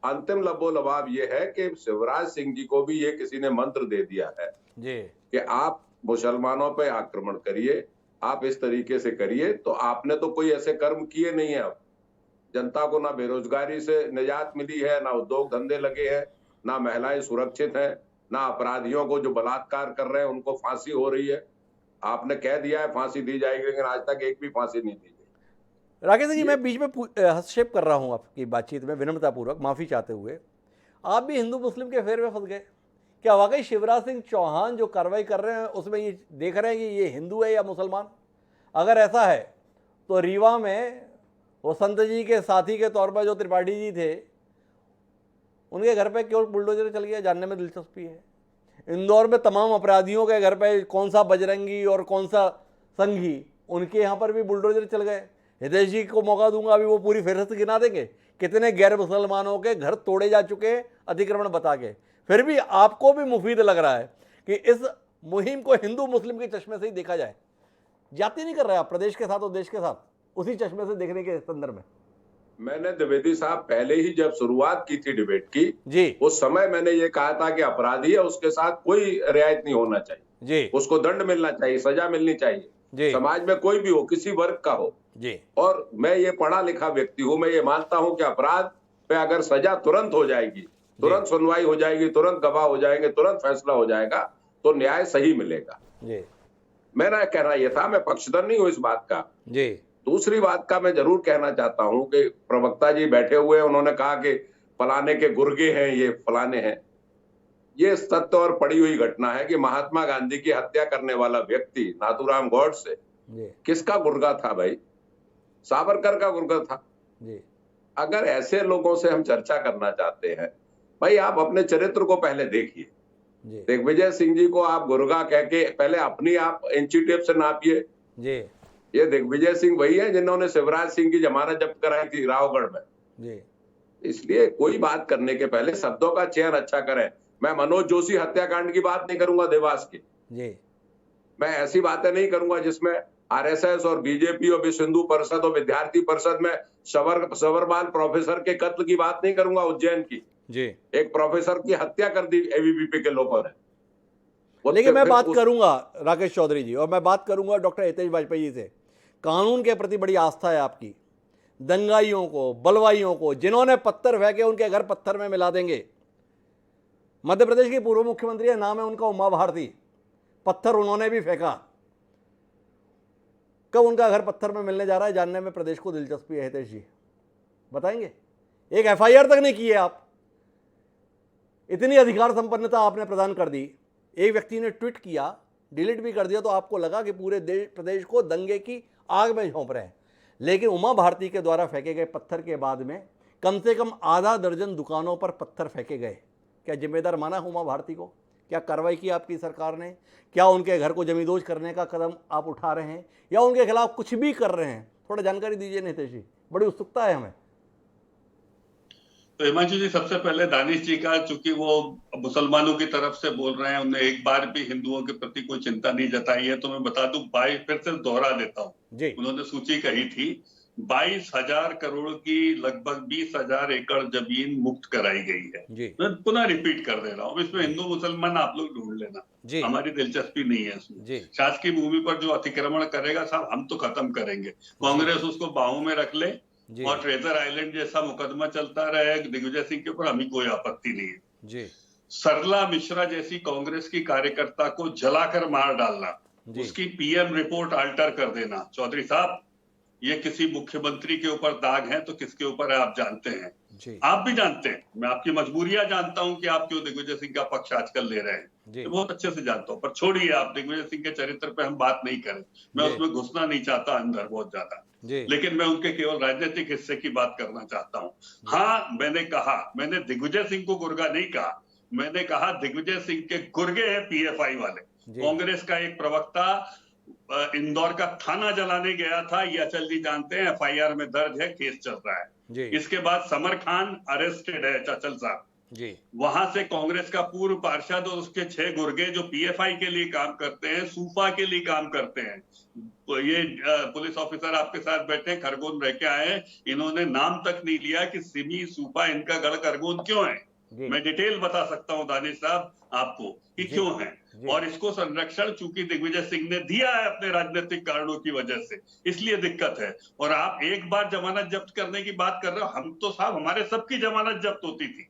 G: अंतिम लबो लबाब ये है कि शिवराज सिंह जी को भी ये किसी ने मंत्र दे दिया है
A: जी,
G: कि आप मुसलमानों पे आक्रमण करिए, आप इस तरीके से करिए। तो आपने तो कोई ऐसे कर्म किए नहीं है। अब जनता को ना बेरोजगारी से निजात मिली है, ना उद्योग धंधे लगे हैं, ना महिलाएं सुरक्षित हैं, ना अपराधियों को जो बलात्कार कर रहे हैं उनको फांसी हो रही है। आपने कह दिया है फांसी दी जाएगी, लेकिन आज तक एक भी फांसी नहीं दी गई।
A: राकेश जी, मैं बीच में हस्तक्षेप कर रहा हूं आपकी बातचीत में, विनम्रतापूर्वक माफ़ी चाहते हुए। आप भी हिंदू मुस्लिम के फेर में फंस गए क्या? वाकई शिवराज सिंह चौहान जो कार्रवाई कर रहे हैं उसमें ये देख रहे हैं कि ये हिंदू है या मुसलमान? अगर ऐसा है तो रीवा में वो संत जी के साथी के तौर पर जो त्रिपाठी जी थे उनके घर पे क्यों बुलडोजर चल गया, जानने में दिलचस्पी है। इंदौर में तमाम अपराधियों के घर पे कौन सा बजरंगी और कौन सा संघी, उनके यहाँ पर भी बुलडोजर चल गए। हितेश जी को मौका दूंगा, अभी वो पूरी फहरिस्त गिना देंगे कितने गैर मुसलमानों के घर तोड़े जा चुके हैं अतिक्रमण बता के। फिर भी आपको भी मुफीद लग रहा है कि इस मुहिम को हिंदू मुस्लिम के चश्मे से ही देखा जाए। जाति नहीं कर रहे आप प्रदेश के साथ और देश के साथ, उसी चश्मे से देखने के संदर्भ में।
G: मैंने द्विवेदी साहब पहले ही जब शुरुआत की थी डिबेट की
A: जी,
G: उस समय मैंने ये कहा था कि अपराधी है उसके साथ कोई रियायत नहीं होना चाहिए
A: जी,
G: उसको दंड मिलना चाहिए, सजा मिलनी चाहिए
A: जी,
G: समाज में कोई भी हो, किसी वर्ग का हो
A: जी,
G: और मैं ये पढ़ा लिखा व्यक्ति हूं, मैं ये मानता हूं कि अपराध पे अगर सजा तुरंत हो जाएगी, तुरंत सुनवाई हो जाएगी, तुरंत गवाह हो जाएंगे, तुरंत फैसला हो जाएगा तो न्याय सही मिलेगा।
A: जी,
G: मेरा कहना यह था, मैं पक्षधर नहीं हूं इस बात का।
A: जी,
G: दूसरी बात का मैं जरूर कहना चाहता हूं कि प्रवक्ता जी बैठे हुए हैं, उन्होंने कहा कि फलाने के गुर्गे हैं, ये फलाने हैं। ये सत्य और पड़ी हुई घटना है कि महात्मा गांधी की हत्या करने वाला व्यक्ति नाथूराम गॉडसे किसका गुर्गा था भाई? सावरकर का गुर्गा था।
A: जी,
G: अगर ऐसे लोगों से हम चर्चा करना चाहते हैं, भाई आप अपने चरित्र को पहले देखिए। दिग्विजय सिंह जी को आप गुर्गा कह के पहले अपनी आप इंची टेप से नापिए।
A: जी,
G: ये दिग्विजय सिंह वही है जिन्होंने शिवराज सिंह की जमानत जब्त कराई थी रावगढ़ में।
A: जी,
G: इसलिए कोई बात करने के पहले शब्दों का चयन अच्छा करें। मैं मनोज जोशी हत्याकांड की बात नहीं करूंगा देवास की,
A: जी,
G: मैं ऐसी बातें नहीं करूंगा जिसमें आरएसएस और बीजेपी और विश्व हिंदू परिषद और विद्यार्थी परिषद में सवरबाल प्रोफेसर के कत्ल की बात नहीं करूंगा उज्जैन की।
A: जी,
G: एक प्रोफेसर की हत्या कर दी एबीवीपी के लोगों ने।
A: लेकिन मैं बात करूंगा राकेश चौधरी जी, और मैं बात करूंगा डॉक्टर हितेश वाजपेयी जी से। कानून के प्रति बड़ी आस्था है आपकी। दंगाइयों को, बलवाइयों को, जिन्होंने पत्थर फेंके उनके घर पत्थर में मिला देंगे। मध्य प्रदेश की पूर्व मुख्यमंत्री है, नाम है उनका उमा भारती, पत्थर उन्होंने भी फेंका। कब उनका घर पत्थर में मिलने जा रहा है जानने में प्रदेश को दिलचस्पी है। हितेश जी बताएंगे? एक एफआईआर तक नहीं की है आप, इतनी अधिकार संपन्नता आपने प्रदान कर दी। एक व्यक्ति ने ट्वीट किया, डिलीट भी कर दिया, तो आपको लगा कि पूरे प्रदेश को दंगे की आग में झोंक रहे हैं। लेकिन उमा भारती के द्वारा फेंके गए पत्थर के बाद में कम से कम आधा दर्जन दुकानों पर पत्थर फेंके गए। क्या जिम्मेदार माना उमा भारती को? क्या कार्रवाई की आपकी सरकार ने? क्या उनके घर को जमींदोज करने का कदम आप उठा रहे हैं या उनके खिलाफ कुछ भी कर रहे हैं? थोड़ा जानकारी दीजिए नितेश जी, बड़ी उत्सुकता है हमें।
E: तो हिमांशु जी, सबसे पहले दानिश जी का, चूंकि वो मुसलमानों की तरफ से बोल रहे हैं, उन्हें एक बार भी हिंदुओं के प्रति कोई चिंता नहीं जताई है, तो मैं बता दूं, फिर से दोहरा देता हूं, उन्होंने सूची कही थी 22,000 करोड़ की लगभग 20,000 एकड़ जमीन मुक्त कराई गई है। मैं पुनः रिपीट कर दे रहा हूँ, इसमें हिंदू मुसलमान आप लोग ढूंढ लेना, हमारी दिलचस्पी नहीं है इसमें। शासकीय भूमि पर जो अतिक्रमण करेगा साहब, हम तो खत्म करेंगे। कांग्रेस उसको बाहों में रख ले और ट्रेजर आइलैंड जैसा मुकदमा चलता रहे दिग्विजय सिंह के ऊपर, हमें कोई आपत्ति नहीं है। सरला मिश्रा जैसी कांग्रेस की कार्यकर्ता को जलाकर मार डालना, उसकी पीएम रिपोर्ट अल्टर कर देना, चौधरी साहब ये किसी मुख्यमंत्री के ऊपर दाग है तो किसके ऊपर है आप जानते हैं, आप भी जानते हैं। मैं आपकी मजबूरियां जानता हूं कि आप क्यों दिग्विजय सिंह का पक्ष आजकल ले रहे हैं, ये बहुत अच्छे से जानता हूं। पर छोड़िए, आप दिग्विजय सिंह के चरित्र पे हम बात नहीं करें, मैं उसमें घुसना नहीं चाहता अंदर बहुत ज्यादा, लेकिन मैं उनके केवल राजनीतिक हिस्से की बात करना चाहता हूँ। हाँ, मैंने दिग्विजय सिंह को गुर्गा नहीं कहा, मैंने कहा दिग्विजय सिंह के गुर्गे हैं पीएफआई वाले। कांग्रेस का एक प्रवक्ता इंदौर का थाना जलाने गया था, ये अचल जी जानते हैं, एफआईआर में दर्ज है, केस चल रहा है। इसके बाद समर खान अरेस्टेड है, अचल साहब। वहां से कांग्रेस का पूर्व पार्षद और उसके 6 गुर्गे जो पीएफआई के लिए काम करते हैं, सूफा के लिए काम करते हैं, तो ये पुलिस ऑफिसर आपके साथ बैठे हैं, खरगोन रह के आए हैं, इन्होंने नाम तक नहीं लिया कि सिमी सूफा इनका गढ़ खरगोन क्यों है। मैं डिटेल बता सकता हूं दानिश साहब आपको कि क्यों है, और इसको संरक्षण चूंकि दिग्विजय सिंह ने दिया है अपने राजनीतिक कारणों की वजह से, इसलिए दिक्कत है। और आप एक बार जमानत जब्त करने की बात कर रहे हो, हम तो साहब हमारे सबकी जमानत जब्त होती थी,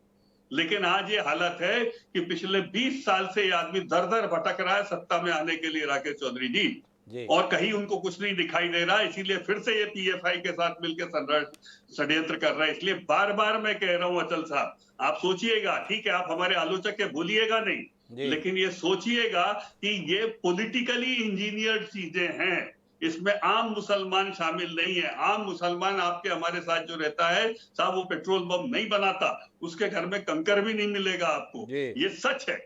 E: लेकिन आज ये हालत है कि पिछले 20 साल से ये आदमी दर दर भटक रहा है सत्ता में आने के लिए, राकेश चौधरी जी, और कहीं उनको कुछ नहीं दिखाई दे रहा, इसीलिए फिर से ये पीएफआई के साथ मिलकर षड्यंत्र कर रहा है। इसलिए बार बार मैं कह रहा हूं अचल साहब, आप सोचिएगा, ठीक है आप हमारे आलोचक के भूलिएगा नहीं, लेकिन ये सोचिएगा कि ये पॉलिटिकली इंजीनियर्ड चीजें हैं, इसमें आम मुसलमान शामिल नहीं है। आम मुसलमान आपके हमारे साथ जो रहता है साहब, वो पेट्रोल बम नहीं बनाता, उसके घर में कंकर भी नहीं मिलेगा आपको, ये सच है,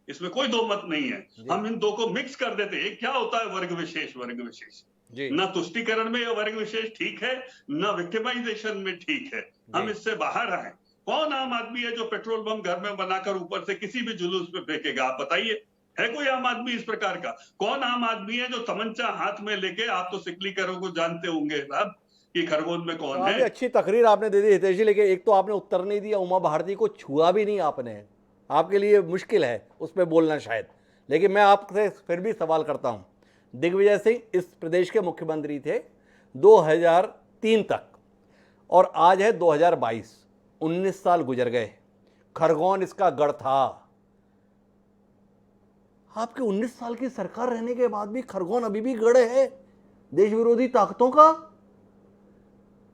E: इसमें कोई दो मत नहीं है। हम इन दो को मिक्स कर देते हैं। क्या होता है वर्ग विशेष? न तुष्टिकरण में ये वर्ग विशेष ठीक है, न विक्टिमाइजेशन में ठीक है, हम इससे बाहर आए। कौन आम आदमी है जो पेट्रोल बम घर में बनाकर ऊपर से किसी भी जुलूस में फेंकेगा? आप बताइए, है कोई आम आदमी इस प्रकार का? कौन आम आदमी है जो तमंचा हाथ में लेके, आप तो सिकलीकरों को जानते होंगे साहब कि खरगोन में कौन है।
A: अच्छी तकरीर आपने दे दी हितेश जी, लेकिन एक तो आपने उत्तर नहीं दिया, उमा भारती को छुआ भी नहीं आपने, आपके लिए मुश्किल है उस पर बोलना शायद, लेकिन मैं आपसे फिर भी सवाल करता हूं। दिग्विजय सिंह इस प्रदेश के मुख्यमंत्री थे 2003 तक, और आज है 2022, 19 साल गुजर गए। खरगोन इसका गढ़ था। आपके 19 साल की सरकार रहने के बाद भी खरगोन अभी भी गढ़ है देश विरोधी ताकतों का।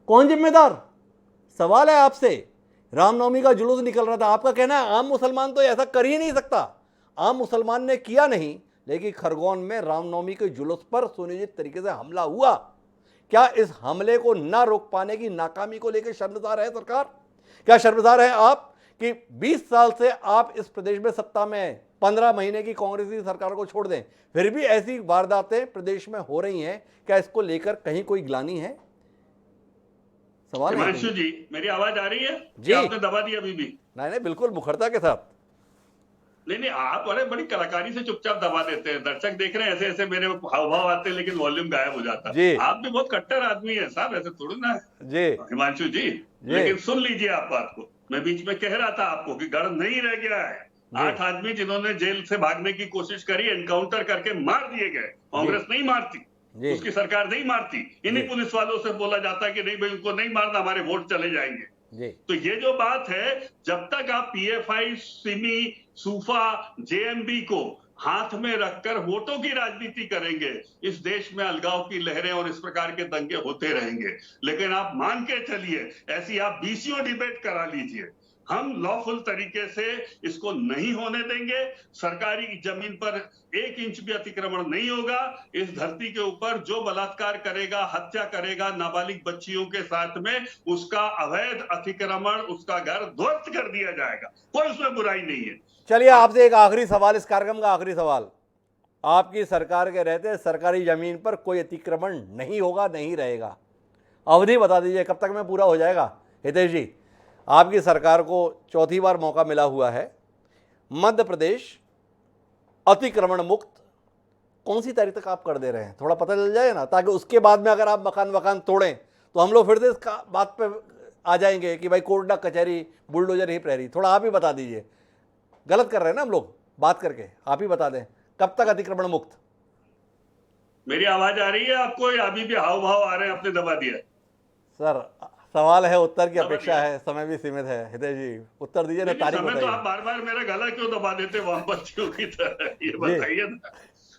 A: कौन जिम्मेदार? सवाल है आपसे। रामनवमी का जुलूस निकल रहा था, आपका कहना है आम मुसलमान तो ऐसा कर ही नहीं सकता। आम मुसलमान ने किया नहीं, लेकिन खरगोन में रामनवमी के जुलूस पर सुनिश्चित तरीके से हमला हुआ। क्या इस हमले को ना रोक पाने की नाकामी को लेकर शर्मसार है सरकार? क्या शर्मसार है आप कि 20 साल से आप इस प्रदेश में सत्ता में, 15 महीने की कांग्रेस की सरकार को छोड़ दें, फिर भी ऐसी वारदातें प्रदेश में हो रही हैं? क्या इसको लेकर कहीं कोई ग्लानि है? सवाल है।
E: हिमांशु जी, मेरी आवाज आ रही है जी? आपने दबा दी अभी भी?
A: नहीं, बिल्कुल मुखरता के साथ।
E: नहीं, आप बड़ी कलाकारी से चुपचाप दबा देते हैं। दर्शक देख रहे हैं, ऐसे ऐसे मेरे हाव भाव आते हैं, लेकिन वॉल्यूम गायब हो जाता है। आप भी बहुत कट्टर आदमी है साहब, ऐसे थोड़ी ना है हिमांशु जी। लेकिन सुन लीजिए आप बात को, मैं बीच में कह रहा था आपको कि गढ़ नहीं रह गया है। 8 आदमी जिन्होंने जेल से भागने की कोशिश करी, एनकाउंटर करके मार दिए गए। कांग्रेस नहीं मारती, उसकी सरकार नहीं मारती, इन्हीं पुलिस वालों से बोला जाता है कि नहीं भाई उनको नहीं मारना, हमारे वोट चले जाएंगे। तो ये जो बात है, जब तक आप पीएफआई, सिमी, सूफा, जेएमबी को हाथ में रखकर वोटों की राजनीति करेंगे, इस देश में अलगाव की लहरें और इस प्रकार के दंगे होते रहेंगे। लेकिन आप मान के चलिए, ऐसी आप बीसीओ डिबेट करा लीजिए, हम लॉफुल तरीके से इसको नहीं होने देंगे। सरकारी जमीन पर 1 इंच भी अतिक्रमण नहीं होगा। इस धरती के ऊपर जो बलात्कार करेगा, हत्या करेगा नाबालिग बच्चियों के साथ में, उसका अवैध अतिक्रमण, उसका घर ध्वस्त कर दिया जाएगा। कोई उसमें बुराई नहीं है।
A: चलिए आपसे एक आखिरी सवाल, इस कार्यक्रम का आखिरी सवाल। आपकी सरकार के रहते सरकारी जमीन पर कोई अतिक्रमण नहीं होगा, नहीं रहेगा, अवधि बता दीजिए कब तक में पूरा हो जाएगा। हितेश जी, आपकी सरकार को चौथी बार मौका मिला हुआ है। मध्य प्रदेश अतिक्रमण मुक्त कौन सी तारीख तक आप कर दे रहे हैं, थोड़ा पता चल जाए ना, ताकि उसके बाद में अगर आप मकान तोड़ें तो हम लोग फिर से इस बात पे आ जाएंगे कि भाई कोर्ट ना कचहरी, बुलडोजर ही प्रहरी। थोड़ा आप ही बता दीजिए, गलत कर रहे हैं ना हम लोग बात करके, आप ही बता दें कब तक अतिक्रमण मुक्त।
E: मेरी आवाज आ रही है आपको या अभी भी हाव भाव आ रहे हैं, आपने दबा दिया?
A: सर सवाल है, उत्तर की अपेक्षा है, समय भी सीमित है। हितेश जी उत्तर दीजिए ना, तारीख
E: समय तो आप बार बार मेरा गला क्यों दबा देते वामपंथियों की तरह, ये बताइए ना।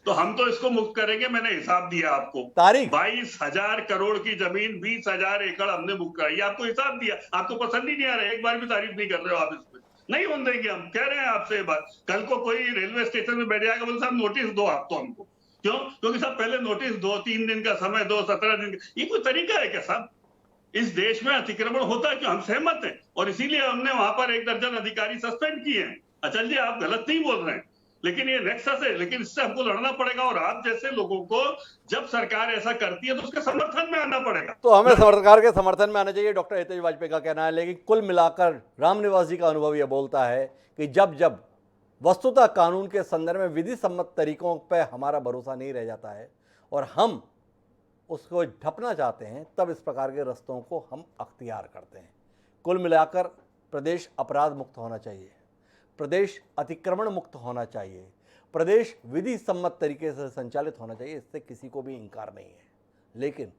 E: तो हम तो इसको मुक्त करेंगे, मैंने हिसाब दिया आपको,
A: तारीख
E: 22,000 करोड़ की जमीन 20,000 एकड़ हमने मुक्त कराई, आपको हिसाब दिया। आपको पसंद ही नहीं आ रहा है, एक बार भी तारीफ नहीं कर रहे हो आप इसमें। नहीं होने देंगे, हम कह रहे हैं आपसे ये बात। कल को कोई रेलवे स्टेशन में बैठ जाएगा, बोले साहब नोटिस दो आप तो हमको। क्यों? क्योंकि साहब पहले नोटिस दो, 3 दिन का समय दो, 17 दिन का। ये कोई तरीका है क्या साहब? इस देश में अतिक्रमण होता है क्यों? हम सहमत हैं और इसीलिए हमने वहां पर 1 दर्जन अधिकारी सस्पेंड किए हैं। अचल जी आप गलत नहीं बोल रहे हैं, लेकिन ये नेक्सस है, लेकिन इससे हमको लड़ना पड़ेगा। और आप जैसे लोगों को जब सरकार ऐसा करती है तो उसके समर्थन में आना पड़ेगा।
A: तो हमें सरकार के समर्थन में आना चाहिए, डॉक्टर हितेश वाजपेयी का कहना है। लेकिन कुल मिलाकर रामनिवास जी का अनुभव यह बोलता है कि जब जब वस्तुतः कानून के संदर्भ में विधि सम्मत तरीकों पर हमारा भरोसा नहीं रह जाता है और हम उसको ढपना चाहते हैं, तब इस प्रकार के रस्तों को हम अख्तियार करते हैं। कुल मिलाकर प्रदेश अपराध मुक्त होना चाहिए, प्रदेश अतिक्रमण मुक्त होना चाहिए, प्रदेश विधि सम्मत तरीके से संचालित होना चाहिए, इससे किसी को भी इनकार नहीं है। लेकिन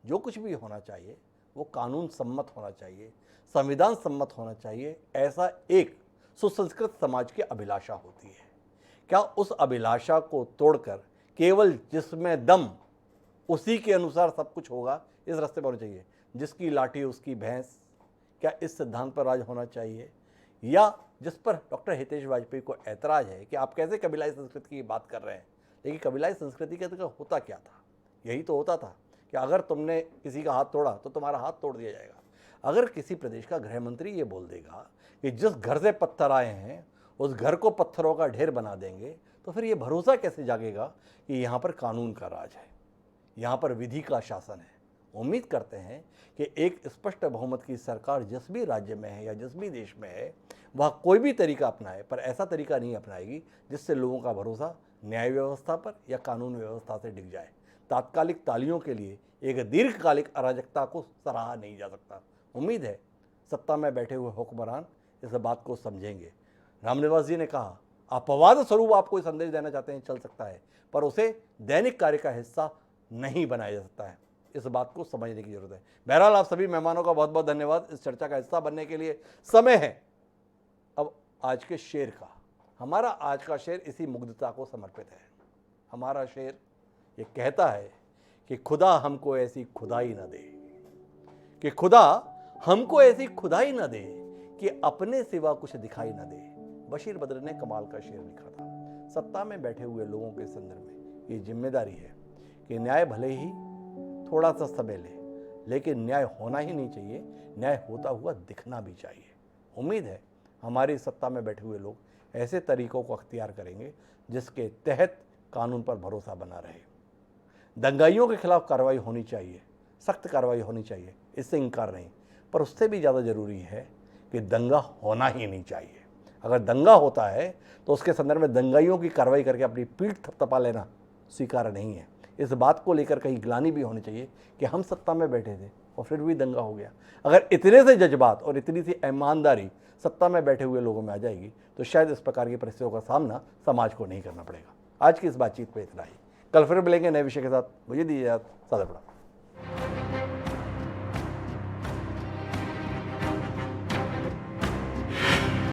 A: जो कुछ भी होना चाहिए वो कानून सम्मत होना चाहिए, संविधान सम्मत होना चाहिए। ऐसा एक सुसंस्कृत समाज की अभिलाषा होती है। क्या उस अभिलाषा को तोड़कर केवल जिसमें दम उसी के अनुसार सब कुछ होगा, इस रास्ते पर होना चाहिए? जिसकी लाठी उसकी भैंस, क्या इस सिद्धांत पर राज होना चाहिए? या जिस पर डॉक्टर हितेश वाजपेयी को ऐतराज है कि आप कैसे कबीलाई संस्कृति की बात कर रहे हैं, लेकिन कबीलाई संस्कृति का तो होता क्या था? यही तो होता था कि अगर तुमने किसी का हाथ तोड़ा तो तुम्हारा हाथ तोड़ दिया जाएगा। अगर किसी प्रदेश का गृह मंत्री ये बोल देगा कि जिस घर से पत्थर आए हैं उस घर को पत्थरों का ढेर बना देंगे, तो फिर ये भरोसा कैसे जागेगा कि यहाँ पर कानून का राज है, यहाँ पर विधि का शासन है। उम्मीद करते हैं कि एक स्पष्ट बहुमत की सरकार जिस भी राज्य में है या जिस भी देश में है वह कोई भी तरीका अपनाए, पर ऐसा तरीका नहीं अपनाएगी जिससे लोगों का भरोसा न्याय व्यवस्था पर या कानून व्यवस्था से डिग जाए। तात्कालिक तालियों के लिए एक दीर्घकालिक अराजकता को सराहा नहीं जा सकता। उम्मीद है सत्ता में बैठे हुए हुक्मरान इस बात को समझेंगे। रामनिवास जी ने कहा, अपवाद स्वरूप आप कोई संदेश देना चाहते हैं चल सकता है, पर उसे दैनिक कार्य का हिस्सा नहीं बनाया जा सकता है। इस बात को समझने की जरूरत है। बहरहाल आप सभी मेहमानों का बहुत बहुत धन्यवाद इस चर्चा का हिस्सा बनने के लिए। समय है अब आज के शेर का। हमारा आज का शेर इसी मुग्धता को समर्पित है। हमारा शेर ये कहता है कि खुदा हमको ऐसी खुदाई न दे, कि खुदा हमको ऐसी खुदाई न दे कि अपने सिवा कुछ दिखाई न दे। बशीर बद्र ने कमाल का शेर लिखा था। सत्ता में बैठे हुए लोगों के संदर्भ में ये जिम्मेदारी है कि न्याय भले ही थोड़ा सा समय ले, लेकिन न्याय होना ही नहीं चाहिए, न्याय होता हुआ दिखना भी चाहिए। उम्मीद है हमारी सत्ता में बैठे हुए लोग ऐसे तरीकों को अख्तियार करेंगे जिसके तहत कानून पर भरोसा बना रहे। दंगाइयों के खिलाफ कार्रवाई होनी चाहिए, सख्त कार्रवाई होनी चाहिए, इससे इनकार नहीं, पर उससे भी ज़्यादा ज़रूरी है कि दंगा होना ही नहीं चाहिए। अगर दंगा होता है तो उसके संदर्भ में दंगाइयों की कार्रवाई करके अपनी पीठ थपथपा लेना स्वीकार नहीं है। इस बात को लेकर कहीं ग्लानि भी होनी चाहिए कि हम सत्ता में बैठे थे और फिर भी दंगा हो गया। अगर इतने से जज्बात और इतनी सी ईमानदारी सत्ता में बैठे हुए लोगों में आ जाएगी तो शायद इस प्रकार की परिस्थितियों का सामना समाज को नहीं करना पड़ेगा। आज की इस बातचीत में इतना ही। कल फिर मिलेंगे नए विषय के साथ। मुझे दीजिए इजाज़त। सादा प्रणाम।